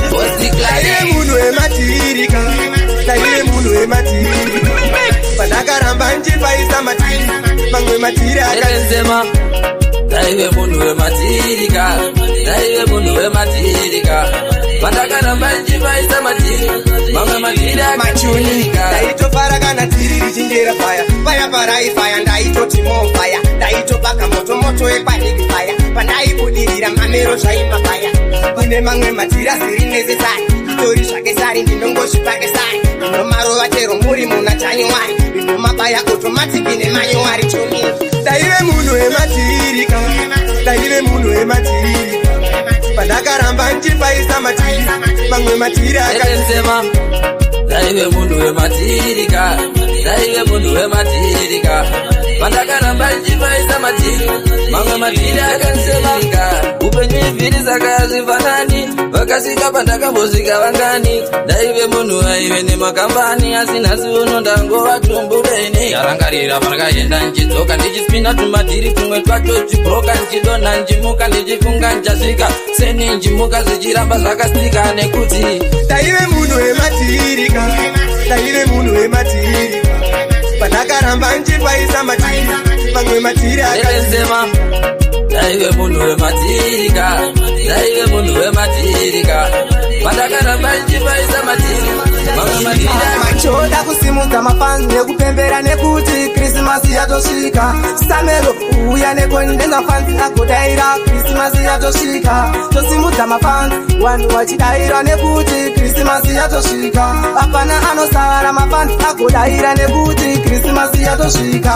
Daiye munhu wematirika daiye munhu wematirika pandakaramba nchipaisa matiri mamwe matiri akazema daiwe munhu wematirika daiwe munhu wematirika pandakaramba nchipaisa matiri mamwe matiri akazema ndaitofara kana tiri richingera faya faya paraifaya ndaitoti mofaya ndaitobaka moto moto epaniki faya pandaibudirira mamero zvaimafaya kune mamwe matiri asiri necessary handitori zvake sari ndinongozvipake sari ndinomarova chero muri muna chanyuwari ndinomabaya otomatiki nemanyuwari choni daive munhu wematirika daive munhu wematirika pandakaramba nchipaisa matiri mamwe matiri akasema daive munhu wematirika daive munhu wematirika pandakaramba nchipaisa matiri mamwe matiri akasemaka upenyu ivhiri saka zvifanani vakasika pandakambosvika vangani daive munhu aive nemakambani asi nhasi uno ndangovatumbureni yarangarira pandakaenda nchidzoka ndichispina tumadhiri tumwe twacho chibroka nchidonha nchimuka ndichifunga nchasvika seni nchimuka zvichiramba zvakasika nekuti daive munhu wematirika daive munhu wematirika pandakaramba nchipaisa matiri mamwe matiri akasema daive munhu wematirika daive munhu wematirika pandakaramba nchipaisa matiri mamwe matiri machoda kusimudza mafanzi nekupembera nekuti krismasi yatosvika samero uya nekondenza fanzi agodaira krismasi yatosvika tosimudza mafanzi vanhu vachidaira nekuti krismasi yatosvika hapana anosara mafanzi agodaira nekuti krismasi yatosvika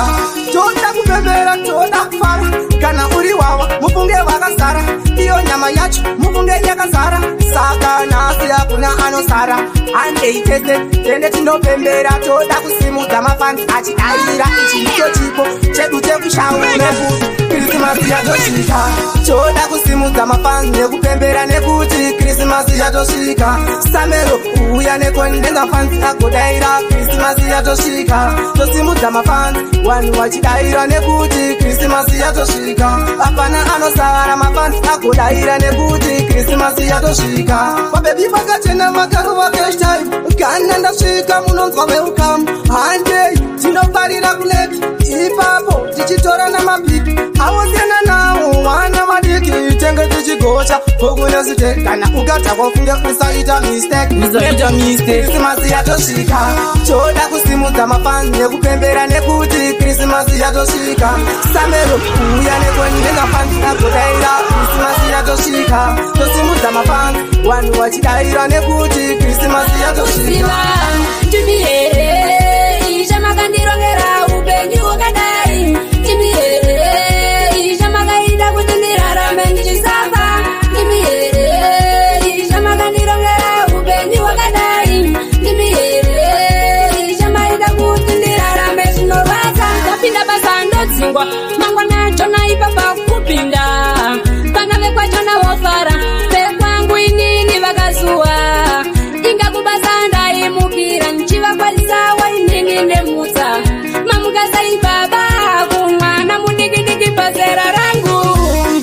toda kupembera toda kufara kana uri wawa mufunge vakasara iyo nyama yacho mufunge yakazara saka nhasi hakuna anosara andeitese tende tinopembera toda kusimudza mafanzi achidaira ichi ndicho chipo chedu chekushaura nekuti krismasi yatosvika toda kusimudza mafanzi nekupembera nekuti krismasi yatosvika samero uya nekondenza fanzi agodaira krismasi yatosvika tosimudza mafanzi vanhu vachidaira nekuti krismasi yatosvika hapana anosara mafanzi agodaira nekuti krismasi yatosvika vabebi vakachena vakaruva keshtime kana ndasvika munonzwa welcome handei tinofarira kuneti ipapo tichitora namabiki awosiyana nawo vana vadiki tenge tichigocha pokunesite kana ukatakofunge usaita mistake krismasi yatosvika toda kusimudza mafanzi nekupembera nekuti krismasi yatosvika samero uya nekondenga fanzi agodaira krismasi yatosvika tosimudza mafanzi vanhu vachidaira nekuti krismasi yatosvika ndimi here ichamakandirongera upenyu wakadai ndimi here ichamakaita kuti ndirarame ndichisafa ndimi here ichamakandirongera upenyu wakadai ndimi here ichamaita kuti ndirarame zvinorwadza ndapinda basa ndodzingwa mangwana chona ipapa kupinda vana vekwachona wofara vekwangu inini vakazuwa ingakubasa ndaimukira nchivakwanisa wainini nemutsa mamukasai baba kumwana mudikidiki pazera rangu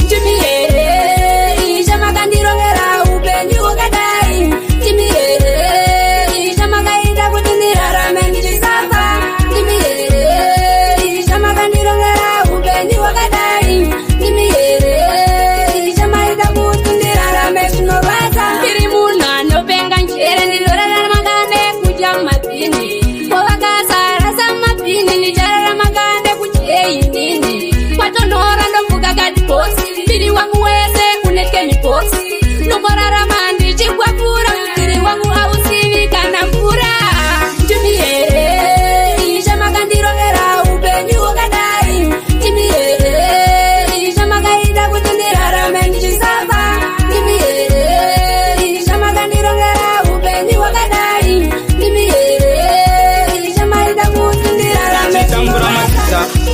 ndimi here ichamakandirongera upenyu wakadai ndimi here ichamakaita kuti ndirarame ndichisafa ndimi here ichamakandirongera upenyu wakadai ndimi here ichamaita kuti ndirarame zvinorwadza ndiri munhu anopenga njere ndindorarama kane kudya mapini povakasara samapini ndichararama kane kudyei nini kwatonhora ndofuka kadhibosi ndiri wangu wese unetke mibosi ndokorarama ndichikwapura ndiri wangu ausivi kana mvura ndimi here ichamakandirongera upenyu wakadai ndimi here ichamakaita kuti ndirarame ndichisafa ndimi here ichamakandirongera upenyu wakadai ndimi here ichamaita kuti ndirarame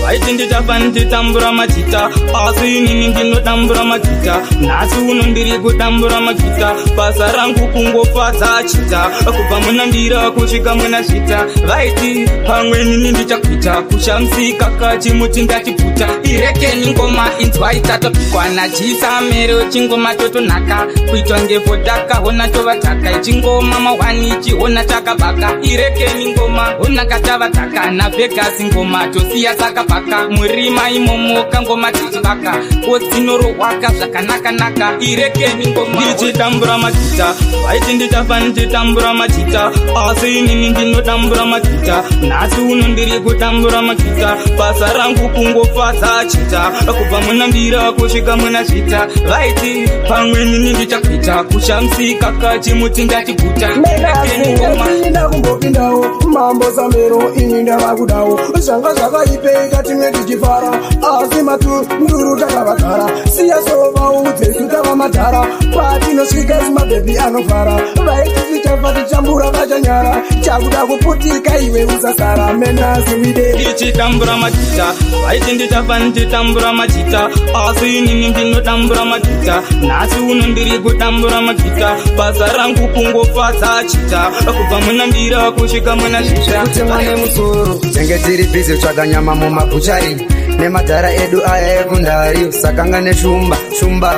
vaiti ndichafa nditambura majita asi inini ndinotambura majita nhasi uno ndiri kutambura majita basa rangu kungofadza chita kubva muna ndira kusvika muna zvita vaiti pamwe nini ndichakuita kushamsika kachimuti ndachipfuta irekeni ngoma inzwai tatopikwana chisamero chingoma totonhaka kuitwa ngefotaka hona tovataka ichingoma mahwani ichihona takabhaka irekeni ngoma honaka tavataka navhegasi ngoma tosiya sakabhaka maka murima imomoka ngoma tichivaka kodzinorohwaka zvakanaka irekeni ngoma ndichitambura magita vaiti ndichafa ndichitambura magita asi inini ndinotambura magita nhasi uno ndiri kutambura magita basa rangu kungofadza chita kubva muna mbira kusvika muna zvita vaiti pamwe nini ndichakuita kushamsika kachimuti ngachiguta irekeni ngoma ndakumbopindawo mambo samero ini ndavakudawo zvanga zvakaipeka timwe tichifara asi matunduru takavagara siya sova udzesu tavamadhara patinosvika simabhebhi anofara vaiti tichafa tichambura vachanyara chakuda kuputika iwe usasara menasi wide ndichitambura magita vaiti ndichafa ndichitambura magita asi inini ndinotambura magita nhasi uno ndiri kutambura magita basa rangu kungofadza chita kubva muna mbira kusvika muna zvita kutemwa nemusoro tenge tiri bhizi tsvaga nyama mumabuchari nemadhara edu aya ekundari sakanga neshumba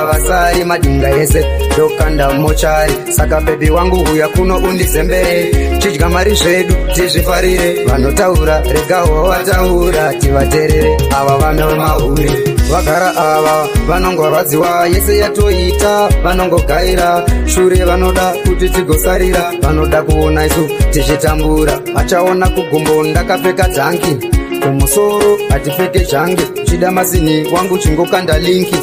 vasari madinga ese ndokanda mochari saka bhebi wangu huya kuno undizembere chidya mari zvedu tizvifarire vanotaura regawo vataura tivaterere ava vana vemahure vagara ava vanongorwadziwa yese yatoita vanongogaira shure vanoda kuti tigosarira vanoda kuona isu tichitambura vachaona kugumbo ndakapfeka dhanki kumusoro hatifeke zhange chida masini wangu chingokanda linki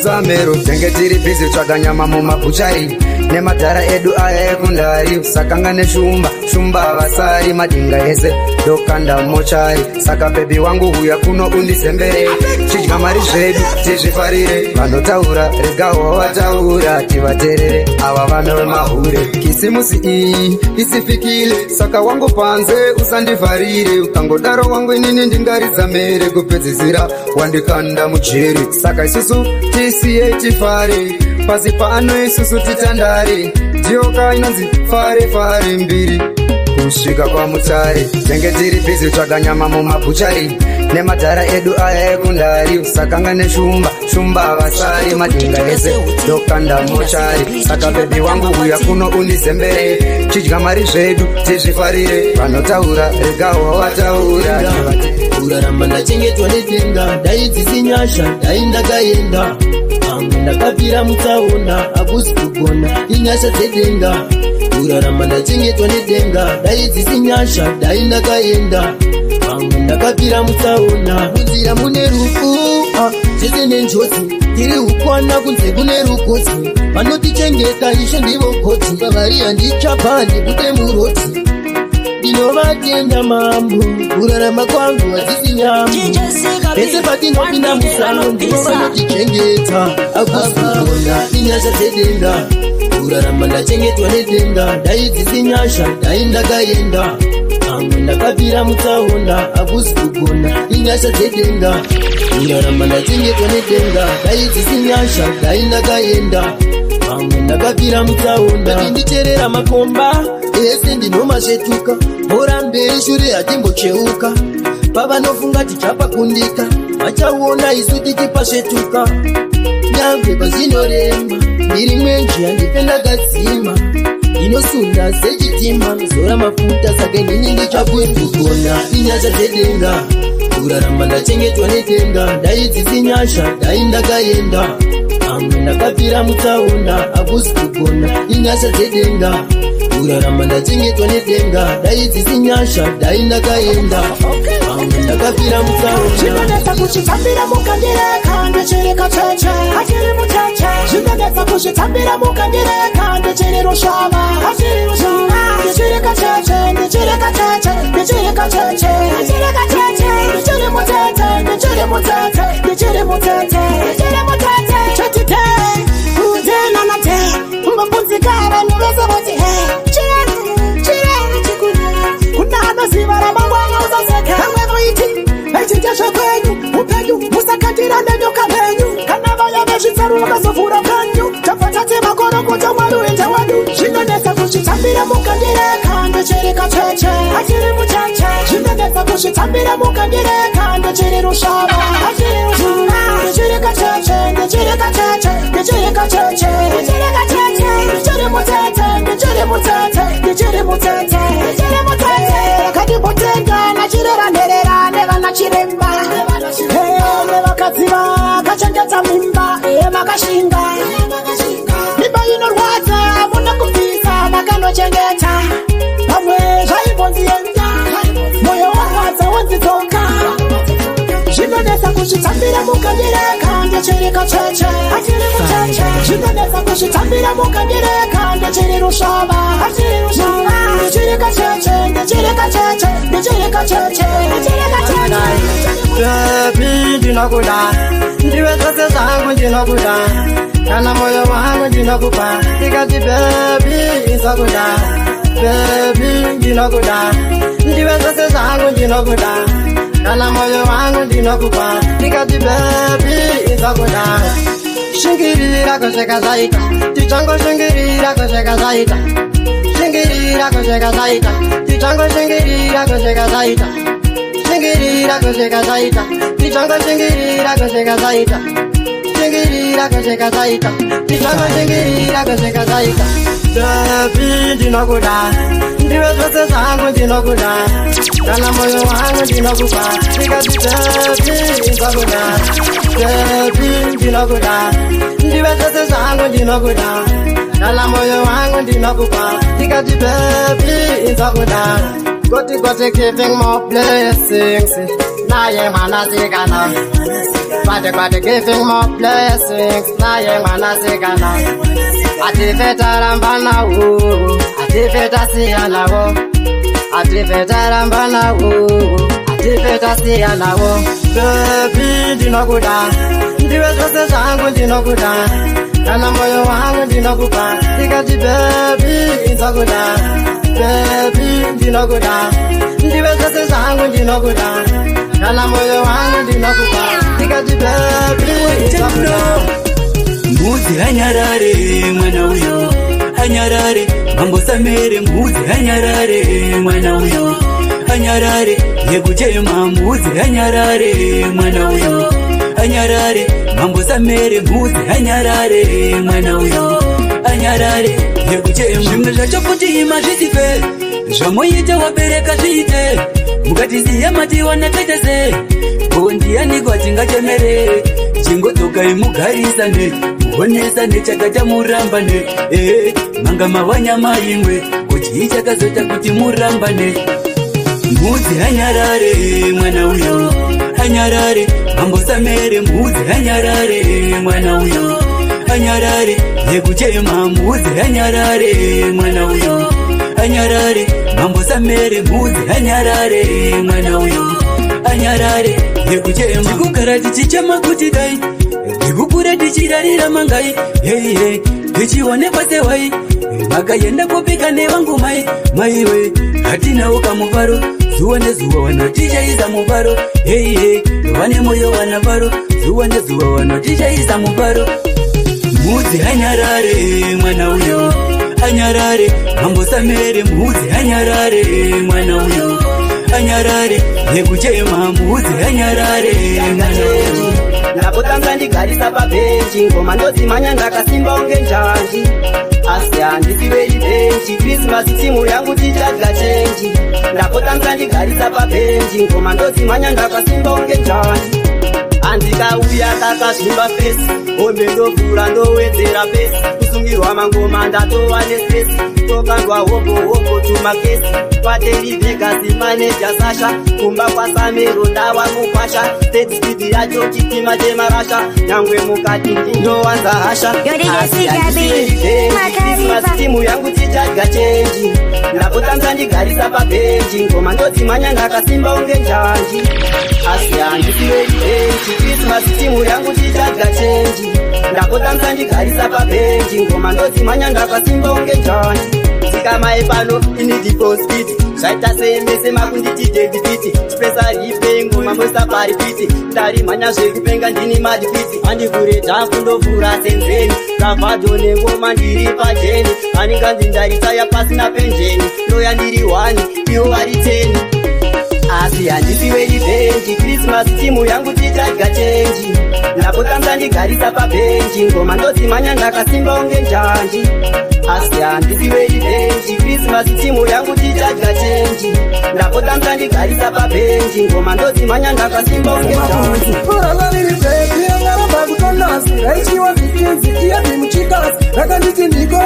samero tenge tiri bhizi tsvaga nyama mumabuchari nemadhara edu aya ekundari sakanga neshumba vasari madinga ese ndokanda mochari saka bhebi wangu huya kuno undizembere chidya mari zvedu tizvifarire vanotaura regawo vataura tivaterere ava vana vemahure kisimusi iyi isifikile saka wangu panze usandivharire ukangodaro wangu inini ndingaridza mere kupedzisira wandikanda mujeri saka isusu tisiye tifare pasi pano isusu titandare dioka inonzi fare mbiri kusvika kwamutare tenge tiri bhizi tsvaga nyama mumabuchari nemadhara edu aya ekundari sakanga neshumba vasari madinga ese ndokanda mochari saka bhebi wangu huya kuno undizembere chidya mari zvedu tizvifarire vanotaura regawo vataura kurarama ndachengetwa nedenga dai dzisinyasha dai ndakaenda amwe ndakapira mutsaona hakusi kugona inyasha dzedenga kurarama ndachengetwa nedenga dai dzisinyasha dai ndakaenda amwe ndakapira mutsaona munzira mune rufu zvese nenjodzi tiri ukwana kunze kune rukosi vanotichengeta ishe ndivo koti pavari handichapa ndikude muroti ndinovatenda mambo kurarama kwangu hadzisi nyambo pese patinopinda musango ndivo vanotichengeta akusikuona inyasha dzedenga kurarama ndachengetwa nedenga dai dzisi nyasha dai ndakaenda amwe ndakapira mutsaona hakusi kugona inyasha dzedenga kurarama ndachengetwa nedenga dai dzisi nyasha dai ndakaenda amwe ndakapira mutsaona nditerera makomba ese ndinomasvetuka bora mberi shure hatimbocheuka pavanofunga tichapakundika vachaona isu tichipasvetuka nyangwe pazinorema ndiri mwenji handife ndakadzima inosunda sechitima zora mafuta sake ndini ndichakuzigona inyasha dzedenga kurarama ndachengetwa nedenga dai dzisi nyasha dai ndakaenda amwe ndakapira mutsaona hakusi kugona inyasha dzedenga kurarama ndachengetwa nedenga dai dzisi nyasha dai ndakaenda amwe ndakapira mutsaona zvinonetsa kuchitambira mukandireka ndechereka cheche hachiri mucheche zvinonetsa kuchitambira mukandireka ndechiri rusvava hachiri rusvava ndechereka cheche ndechereka cheche ndechereka cheche ndechereka cheche ndechiri mutete ndechiri mutete ndechiri mutete ndechiri mutete chetite kudena nate mbobvunzika vanhu vese voti he chireni chikuna kuna anoziva ramangwana usaseke vamwe voiti vechite zvekwenyu upenyu musakatira nenyoka mhenyu kana vaya vezvitsaru vakazovhura penyu tabva tatema korokota mwari uenda wadu zvinonetsa kuchitambira mukandireka ndechereka cheche hachiri mucheche zvinonetsa kuchitambira mukandireka ndechiri rusvava hachiri rusvava ndechereka cheche ndechereka cheche ndechereka cheche ndechereka cheche ndechiri mutete ndechiri mutete ndechiri mutete ndechiri mutete rakandimbotenga nachirera nhererane vakachiremba nevakadzi vakachengeta mimba makashinga mimba inorwadza muna kubvisa makanochengeta pamwe zvaimbonzienda moyo warwadza wonzidzoka zvinonetsa kuzvitambira mukandireka ndechereka cheche zvinonetsa kuzvitambira mukandireka ndechiri rusvava ndechereka cheche ndechereka cheche ndechereka cheche ndechereka cheche Baby ndinokuda ndiwe zvose zvangu ndinokuda kana moyo wangu ndinokupa ndikati baby izokuda baby ndinokuda ndiwe zvose zvangu ndinokuda kana moyo wangu ndinokupa ndikati baby izokuda shingirira kusvika zvaita tichongoshingirira kusvika zvaita shingirira kusvika zvaita tichongoshingirira kusvika zvaita shingirira kusvika zvaita tichongoshingirira kusvika zvaita shingirira kusvika zvaita tichongoshingirira kusvika zvaita baby ndinokuda ndiwe zvose zvangu ndinokuda kana moyo wangu ndinokupa ndikati baby izokuda baby ndinokuda ndiwe zvose zvangu ndinokuda kana moyo wangu ndinokupa ndikati baby izokuda Goti giving more blessings naye mwanasikana Goti giving more blessings naye mwanasikana Ativeta rambanawo ativeta siyanawo ativeta rambanawo ativeta siyanawo baby ndinokuda ndiwe zvose zvangu ndinokuda kana moyo wangu ndinokupa ndikati baby izokuda baby ndinokuda ndiwe zvose zvangu ndinokuda kana moyo wangu ndinokupa ndikati baby izokuda Mudzi hanyarare mwana uyo hanyarare mambosamere mudzi hanyarare mwana uyo hanyarare yekuchema mudzi hanyarare mwana uyo hanyarare mambosamere mudzi hanyarare mwana uyo hanyarare yekuchema zvimwe zvacho kuti mazvisife zvamoita wabereka zviite mukatiziya matiwana taitase kondianikwa tingachemerere chingodzoka imugarisane muonesane chakata murambane manga mawanyama imwe kuti ichakazoita kuti murambane mudzi hanyarare mwana uyo hanyarare mambosamere mudzi hanyarare mwana uyo hanyarare yekuchema mudzi hanyarare mwana uyo hanyarare mambosamere mudzi hanyarare mwana uyo hanyarare yekuchema tikugara tichichema kuti dai ndikukura tichirarira mangai tichionekwa sewai makaenda kopika nevangu maiwe hatinawo kamufaro zuwa nezuwa wana tichaisa mufaro vane moyo wana faro zuwa nezuwa wana tichaisa mufaro mudzi hanyarare mwana uyo hanyarare mambosamere mudzi hanyarare mwana uyo hanyarare yekuchema mudzi hanyarare mwana uyo ndapotanga ndigarisa pabhenji ngoma ndodzimanya ndakasimba unge njanji asi handisiwe ibhenji krismasi timu yangu tichadya chenji ndapotanga ndigarisa pabhenji ngoma ndodzimanya ndakasimba unge njanji handikauya kakazvimba fesi hombe ndovhura ndowedzera pesi kusungirwa mangoma ndatova nespesi tokanzwa hobo tumakesi pateri vegasi maneja sasha kumba kwasamero ndava mukwasha tedspidi yacho chitima chemarasha nyangwe mukati ndindowanza hasha timu yangu tichadya chenji ndapotanga ndigarisa pabhenji ngoma ndodzimanya ndakasimba unge njanji asi handisiwe ibhenji krismasi timu yangu tichadya chenji ndapotanga ndigarisa pabhenji ngoma ndodzimanya ndakasimba unge njanji sikamai pano inidipospiti zvaita semese makunditi dedipiti chipesaripe ngoma mosaparipiti ndarimhanya zvekupenga ndini madipiti handikureta kundovhura senzeni ravhadho nengoma ndiri pajeni haninganzi ndaritaya pasina penjeni loya ndiri 1 iwo vari 10 asi handisiwe ibhenji krismasi timu yangu tichadya chenji ndapotanga ndigarisa pabhenji ngoma ndodzimanya ndakasimba unge njanji asi handisiwe revenge. Krismasi timu yangu tichadya chenji, ndapota msandigarisa pabhenji, ngoma ndozimhanya ndakasimba unge chanzi. Urangariri baby angaramba kutonasira ichiwa zvikinzi iya vimuchikasi rakanditi ndiko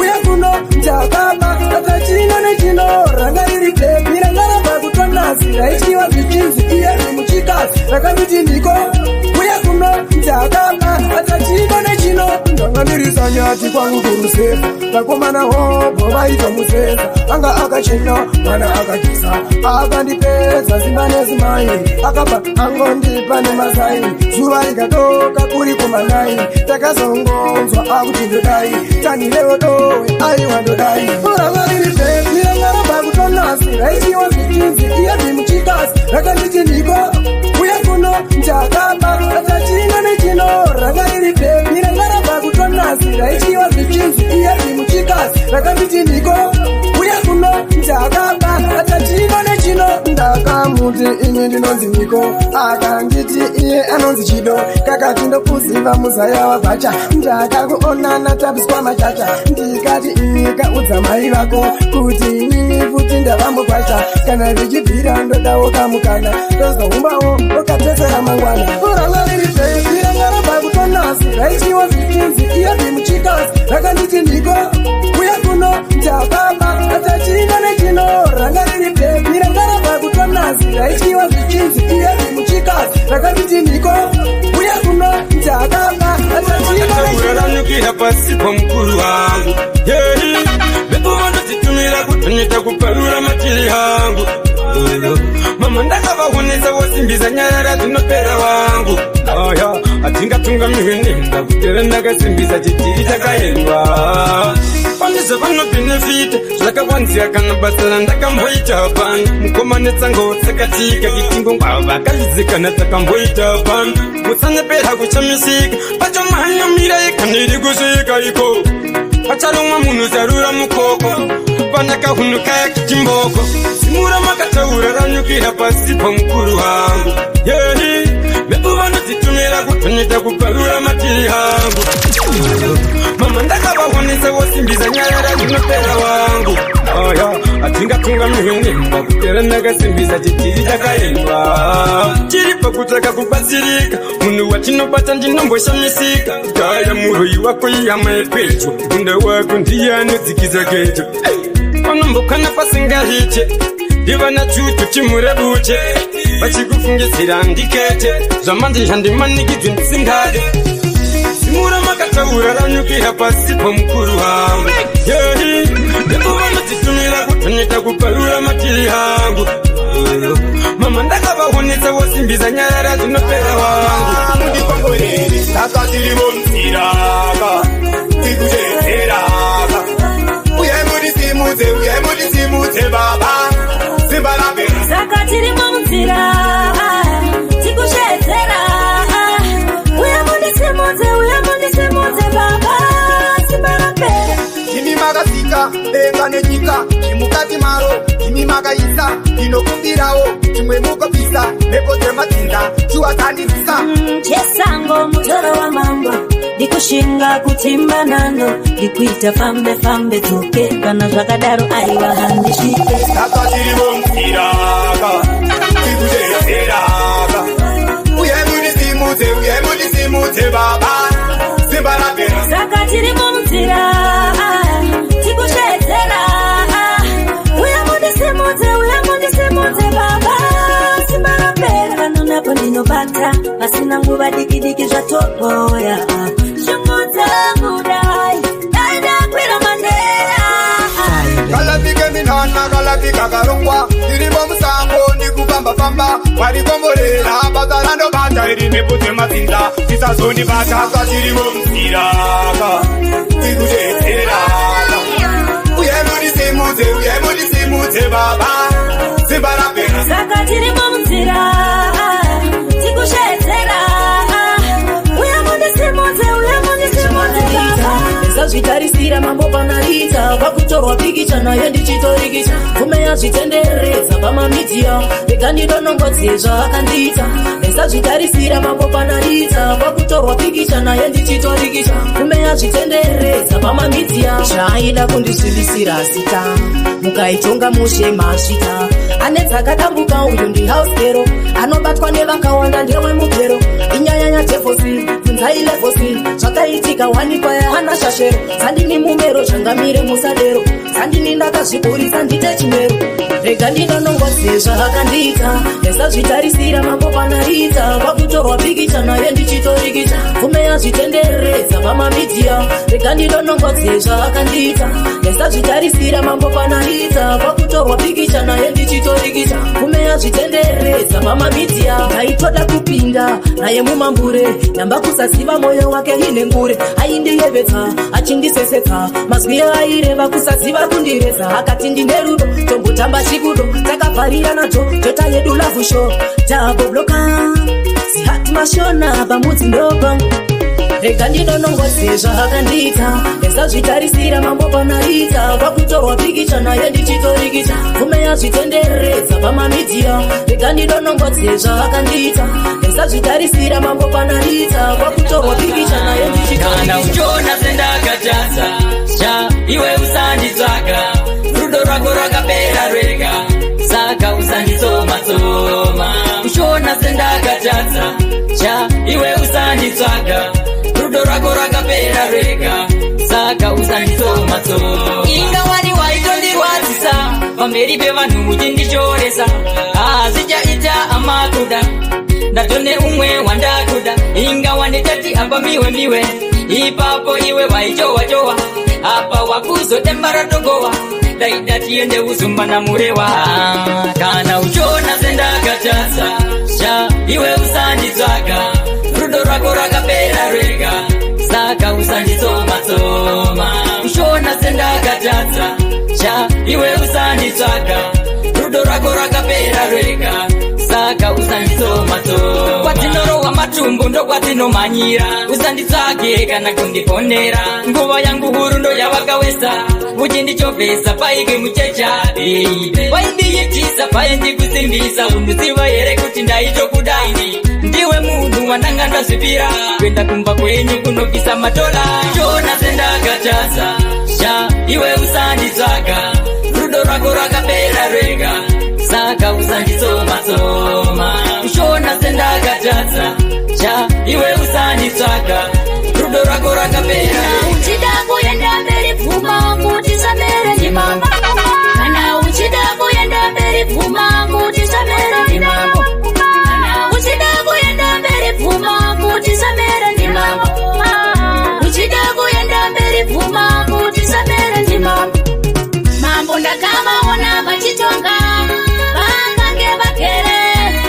uya kuno ndakaba akachino nechino. Rangariri baby rangaramba kutonasira ichiwa zvikinzi iya vimuchikasi rakanditi ndiko uya kuno ndakaba akachino nechino. Ndangandirisa nyati kwangu kurusefa vakomana hobo vaita musesa anga akachena mana akakisa akandipedza zimba nezimai akabva angondipa nemasai. Zuva rikatoka kuri kumanai takazongonzwa akuti ndodai tanirewo dowe aiwa ndodai. Urangariri bebi rangaramba kutonasira ichiwa zvikinzi iya vimuchikasi rakanditi ndiko uya kuno ndakaba akachino nechino. Rangariri bebi rangaramba kutonasira ichiwa zvikinzi iya vimuchikasi rakanditi ndiko uya kuno ndakaba akachino nechino. Ndakamuti ini ndinonzi niko akanditi iye anonzi chido kakati ndokuziva muzaya wabhacha ndakakuonana tabiswa machacha ndikati inyika udza mai vako kuti inini futi ndavambokwasha kana vichibvira ndodawo kamukana tozoumbawo ukatesera mangwana. Urangariri bebi rangaramba kutonasira ichiwa zvikinzi iya vimuchikasi rakanditi ndiko uya kuno ndakaba atachino nechino. Rangariri bebi rangaramba kutonasira ichiwa zvikinzi iya vimuchikasi rakanditi ndiko uya kuno ndakaba atachino nechino. Pasi kwa mkuru wangu bebu vandotitumira kutoneta kuparura matiri hangu. Mama ndakavahonesa wosimbiza nyara dzinopera wangu. Aya atingatungamihwe nenda kutera ndakasimbiza chitiri chakaendwa. Pandizvo vanobenefita zvakawanzira kana basa randakamboita pano. Mukomanetsango tsakatika kitingo ngwava kazvidzikana tsakamboita pano. Mutsanepera kuchamisika pachomhanyomira yekaniri kusvika iko pacharomwa munhu zarura mukoko pandakahunuka kichimboko. Simura makataura ranyukira pasi pamukuru wangu. Bebu vanotitumira kutoneta kuparura matiri hangu. Mama ndakavahonesa wosimbiza nyara dzinopera wangu. Aya atingatungamihwe nenda kutera ndakasimbiza chitiri chakaendwa. Chiri pakutaka kubatsirika munhu watinobata ndinomboshamisika. Gaya muroi wako iyama yepedyo munda wako ndiye anodzikisa kecho. Panombokana pasingahiche ndivana chuchu chimurebuche vachikufungisira ndikete zvamanje handimanikidzwe ndisingade. Simura makataura ranyukira pasi pamukuru wangu. Bebu vanotitumira kutoneta kuparura matiri hangu. Mama ndakavahonesa wosimbiza nyara dzinopera wangu. Ndipangorere takatiri munziraka tikuchezeraka uye mudisimudze baba simba rapera. Saka tiri munzira tikuchezera uye mudisimudze baba simba rapera. Kimi makasika denga nenyika chimukati maro kimi makaisa inokumbirawo chimwe mukopisa mhepo dzemadzinza chiwatandisa. Chesango mutoro wa mambo ndikushinga kutimba nano ndikuita fambe fambe dzoke kana zvakadaro aiwa handishike. Saka tiri munziraka tikuchezeraka uye mudisimudze baba simba rapera. Saka tiri munzira tikuchezera uye mudisimudze baba simba rapera. Pano napo ndinobata pasina nguva dikidiki zvatoboya shungu dzangu dai ndakwira mandera. Kalafike minana kalafika karongwa irimo musango ndikufamba-famba warikomborera basa randobata iri mhepo dzemadzinza tisazondibata. Saka tiri munziraka tikuchezeraka uye mudisimudze baba simba rapera. Saka tiri munzira tikuchezera uye mudisimudze baba. ndakazvitarisira mambo panarita kwakutorwa pikicha naye ndichitorikisa fume yazvitenderedza pamamidiya rega ndidonongodze zvaakandita ndakazvitarisira mambo panarita kwakutorwa pikicha naye ndichitorikisa fume yazvitenderedza pamamidiya zvaida kundisvimbisira zita mukaitonga mushe masvita ane dzakadambuka uyu ndihausgero anobatwa nevakawanda ndewe mugero inyaya yatefosi kunzailefosi zvakaitika wanikwa yahana shashero zandini mumero zvangamire musadero zandini ndakazviburisa ndite chimero rega ndinonongodze zvaakandiita ndasazvitarisira mambo panarita kwakutorwa pikicha naye ndichitorikita fume yazvitenderedza pamamidiya rega ndinonongodze zvaakandiita ndasazvitarisira mambo panarita kwakutorwa pikicha naye ndichitorikita fume yazvitenderedza pamamidiya aitoda kupinda naye mumambure nyamba kusaziva mwoyo wake ine ngure aindiyevedza achindisesedza mazwi aireva kusaziva kundireza akati ndine rudo tombotamba chikudo takabvarira nacho tota yedu lavusho tabobloka zihati mashona pamudzi ndopa rega ndinonongodze zvaakandita ndasazvitarisira mambo panarita kwakutorwa pikicha naye ndichitorikita fume yazvitenderedza pamamidiya rega ndinonongodze zvaakandita ndasazvitarisira mambo panarita kwakutorwa pikicha naye kana uchona sendakatadza cha iwe usanditsvaga rudo rwako rwakapera rwega saka usanditsomatsoma uchona sendakatadza cha iwe usanditsvaga rudo rwako rwakapera rwega saka usanditsomatsoma inga wani waitondirwadzisa pamberi pevanhu uchindichoresa hazichaita amakuda ndatone umwe wandakuda inga wanditati apa miwe ipapo iwe waichowachowa apa wakuzotembara togowa daida tiende uzumba na murewa kana uchona sendakatadza cha iwe usanditsvaga rudo rwako rwakapera rwega saka usanditsomatsoma uchona sendakatadza cha iwe usanditsvaga rudo rwako rwakapera rwega saka usanditsomatsoma kwatinorowa matumbu ndokwatinomhanyira usanditsvage kana kundiponera nguva yangu huru ndo yavakawesa uchindichovhesa paike muchecha waindiitisa paindikusimbisa unduziva here kuti ndaitokudaini ndiwe munhu wandanga ndazvipira kuenda kumba kwenyu kunobvisa matola chona sendakatadza cha iwe usanditsvaga rudo rwako rwakapera rwega saka usanditsomatsoma ushona sendakatadza cha iwe usanditsvaga rudo rwako rwakapera uchida kuenda mberi pfuma kuti samere ndimambo kana uchida kuenda mberi pfuma kuti samere ndimambo kana uchida kuenda mberi pfuma kuti samere ndimambo uchida kuenda mberi pfuma kuti samere ndimambo mambo ndakavaona vachitonga vakange vakere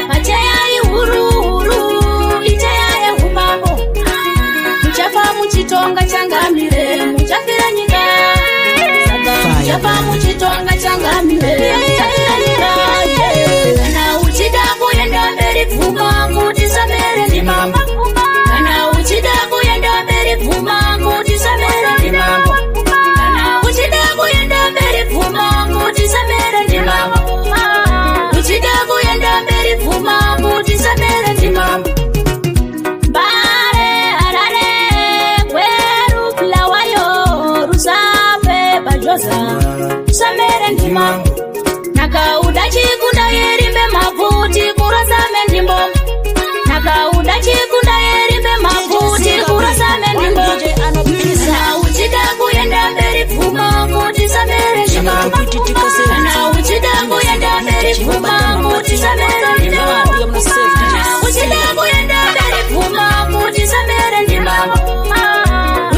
vacheyai huru icheyai umambo muchafa muchitonga changamire muchafira nyika muchafa muchitonga changamire muchafira nyika kana uchida kuenda mberi pfuma kuti samere ndimambo kana uchida kuenda mberi pfuma kuti samere ndimambo kana uchida kuenda mberi pfuma kuti samere ndimambo uchida kuenda mberi pfuma kuti samere ndimambo bare arare kweru plawayo rusape bajoza samere ndimambo nakauda chikunda yerimbe mavuti kurasame ndimbo nakauda chikunda yerimbe mavuti kurasame ndimbo na uchida kuenda mberi pfuma kuti samere ndimambo na uchida kuenda mberi pfuma kuti samere ndimambo uchida kuenda mberi pfuma kuti samere ndimambo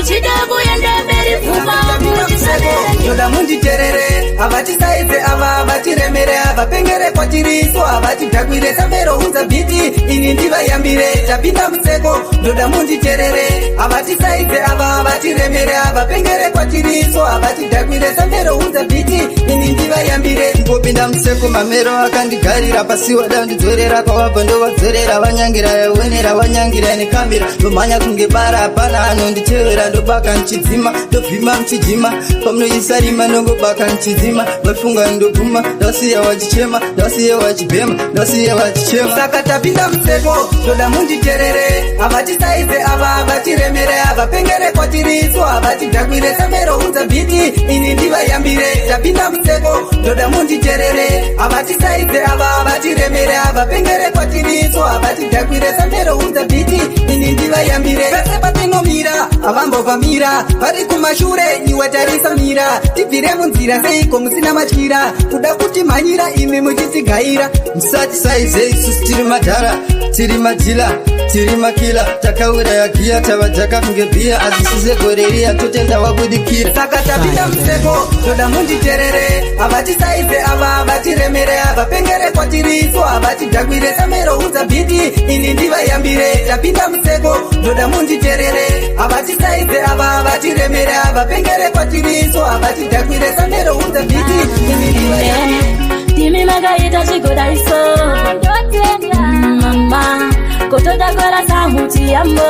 uchida kuenda mberi pfuma kuti samere ndoda munditerere havatisaidze ava vatiremere havapengere kwatiriso havatidhakwire samero unza bhiti ini ini ndivayambire tapinda museko ndoda munditerere avatisaize ava avatiremere avapengere kwatiriso avatidhakwire sambero unza bhiti ini ndivayambire ngopinda museko mamero akandigarira pasiwa dandidzorera kwavabva ndovadzorera vanyangira yawenera vanyangira nekamera nomhanya kunge bara hapana anonditevera ndobaka nchidzima ndobvima mchijima pamunoisarima nongobaka nchidzima vafunga ndoguma ndasiya wachichema ndasiya wachibhema ndasiya wachichema saka tapinda museko ndoda munditerere avatisaize ava avatiremere avapengere kwatiriso avatidhakwire sambero unza bhiti ini ndivayambire tapinda museko ndoda munditerere avatisaize ava avatiremere avapengere kwatiriso avatidhakwire sambero unza bhiti ini ndivayambire pese patinomira avambovamira vari kumashure iwe tarisa mira tibvire munzira seiko musina matyira kuda kuti mhanyira imi muchitigaira musati saize isusu tiri madhara tiri madhila tiri makila takaura yagiya tavadhaka kunge bhiya azisize goreriya totenda wabudikira saka tapinda museko ndoda munditerere avatisaize ava avatiremere avapengere kwatiriso avatidhakwire sambero unza bhiti ini ndivayambire tapinda museko ndoda munditerere avatisaize ava avatiremere avapengere kwatiriso avatidhakwire sambero unza bhiti ini ndivayambire Dimi magaita chigodaiso ndotenda mama kotodagora sahuti yambo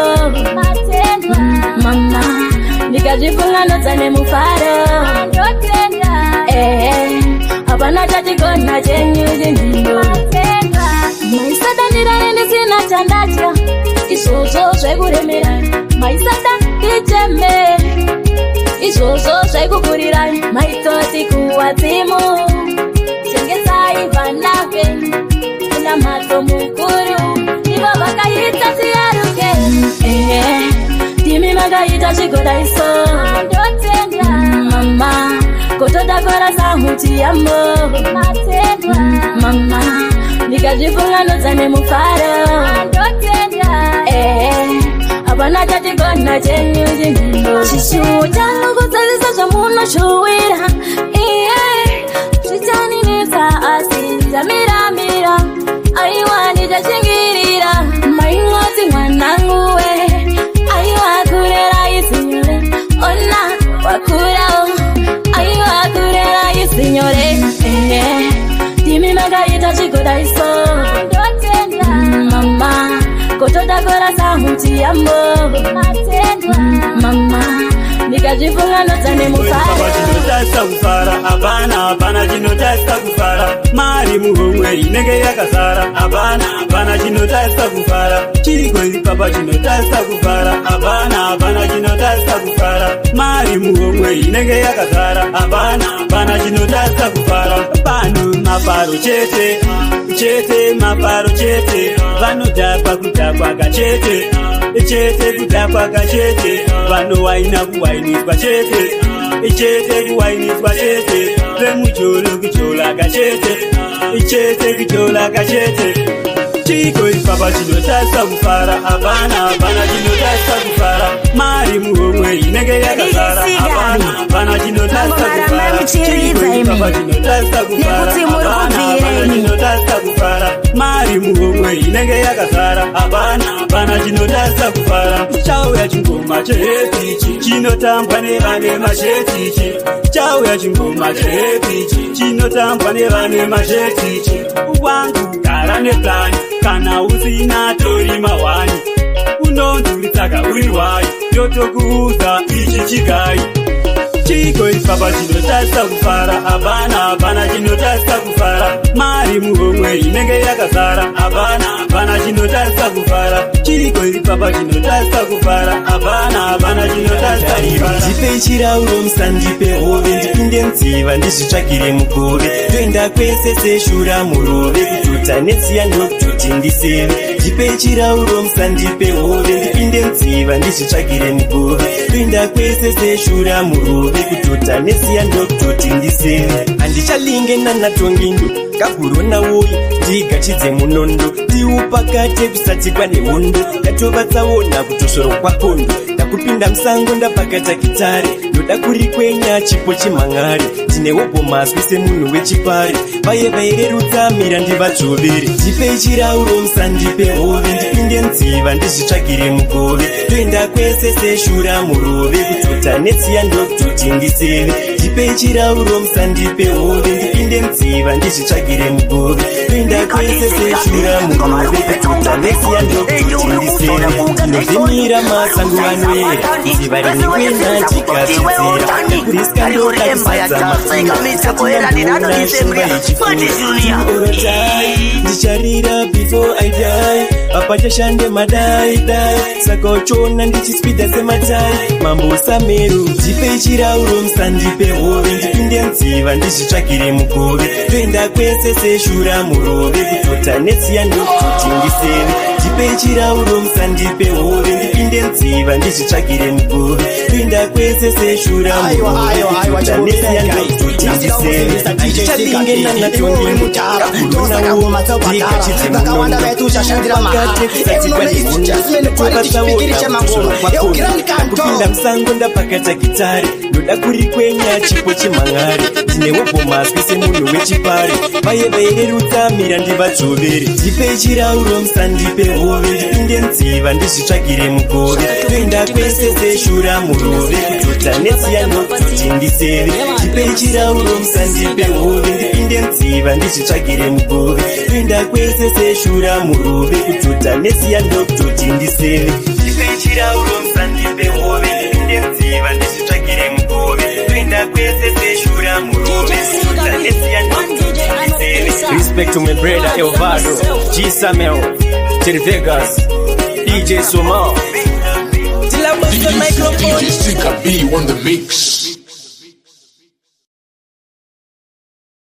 matenda mama ndikazvifunga ndodzane mufaro ndotenda hapana chatigona chenyu chinhindo matenda maisada ndiraendisina chandadya izvozvo zvekuremera maisada ndicheme izvozvo zvekukurirai maitoti kuwadzimu chengetai vanape kuna mhatso mukuru ivo vakaita tiyaruke timi makaita zvigodaiso ndotenda mama kotodakora sahuti yambo matenda mama ndikazvifunga ndodzane mufaro ndotenda hapana chatigona chenyu chinhindo chishuwo changu kudzavisa zvamunoshuwira zvichaninisa asi ndamiramira aiwa ndichashingirira mainoti mwananguwe aiwa kurera isinyore ona wakurao aiwa kurera isinyore timi makaita chigodaiso ndotenda mama kotodakora sahuti yambo matenda mama ndikazvifunga ndodzane mufaro hapana chinotarisa kufara mari muhomwe inenge yakazara hapana chinotarisa kufara chigoi papa chinotarisa kufara hapana chinotarisa kufara mari muhomwe inenge yakazara hapana chinotarisa kufara pano mafaro chete mafaro chete vanodhakwa kudhakwa kachete kudhakwa kachete vanowaina kuwainiswa chete kuwainiswa chete vemujolo kujola kachete kujola kachete chiko ipapa chinotarisa kufara hapana chinotarisa kufara mari muhomwe inenge yakazara hapana chinotarisa kufara chiko ipapa chinotarisa kufara hapana chinotarisa kufara mari muhomwe inenge yakazara hapana chinotarisa kufara chauya chingoma chehepichi chinotambwa nevane mashetichi chauya chingoma chehepichi chinotambwa nevane mashetichi wangu gara neplani kana usina tori mawani unonduritsaka uri wai yotokuudza ichi chigai chiko ipapa chinotarisa kufara hapana chinotarisa kufara mari muhomwe inenge yakazara hapana chinotarisa kufara chiko ipapa chinotarisa kufara hapana chinotarisa kufara ndipe chirauro musandipe hove ndipinde mudziva ndizvitsvakire mugove toenda kwese seshura murove kututa netsiya ndokututi ndiseve ndipe chirauro musandipe hove ndipinde mudziva ndizvitsvakire mugove toenda kwese seshura murove kututa nesiya ndokutoti ndiseve handichalinge nanatongindo kagurona woyi ndigachidze munondo ndiupakate kusati kwane hondo ndatovatsaona kutosoro kwakondo kupinda musango ndapakata kitare ndoda kurikwenya chipo chimang'are tine wobhomaswi semunhu wechipare vaye vairerutsa mira ndivadzvovere ndipei chirauro musandipe hove ndipinde nziva ndizvitsvagire mugove toenda kwese seshura murove kutota netsiya ndokutoti ndiseve ndipei chirauro musandipe hove ndipinde nziva ndizvitsvagire mugove toenda kwese seshura murove kutota netsiya ndokutoti ndiseve ndinozvimira masango anoera ziva rinikwena ndikazvidzera kuriska ndoda kusadza mafunasatinamboona shumba yechifuorotai ndicharira before I die apachashande madai dai saka uchona ndichiswidha sematai mambo sameru ndipei chirauro musandipe hove ndipinde nziva ndizvitsvagire mugove toenda kwese seshura murove kutota netsiya ndokutoti ndiseve ndipei chirauro musandipe hove ndipinde nziva ndizvitsvagire mugove toenda kwese seshura murove kutota netsiya ndokutoti ndiseve ndichadingena natongi mutara kurunawo ndikachidze munondo kupinda musango ndapakata kitare ndoda kurikwenya chipo chimang'are ndine wobhomaswi semunhu wechipare vaye vairerutsa mira ndivadzvovere ndipei chirauro musandipe hove ndipinde nziva ndizvitsvagire mugove toenda kwese seshura murove kutota netsiya ndokutoti ndiseve ndipei chirauro musandipe hove ndipinde nziva ndizvitsvagire mugove toenda kwese seshura murove kutota netsiya ndokutoti ndiseve ndipei chirauro musandipe hove ndipinde nziva ndizvitsvagire mugove toenda kwese seshura murove kutota netsiya ndokutoti ndiseve. Respect to my brother Elvado, G Samuel, Terry Vegas, DJ Soma. DJ Sika B on the mix.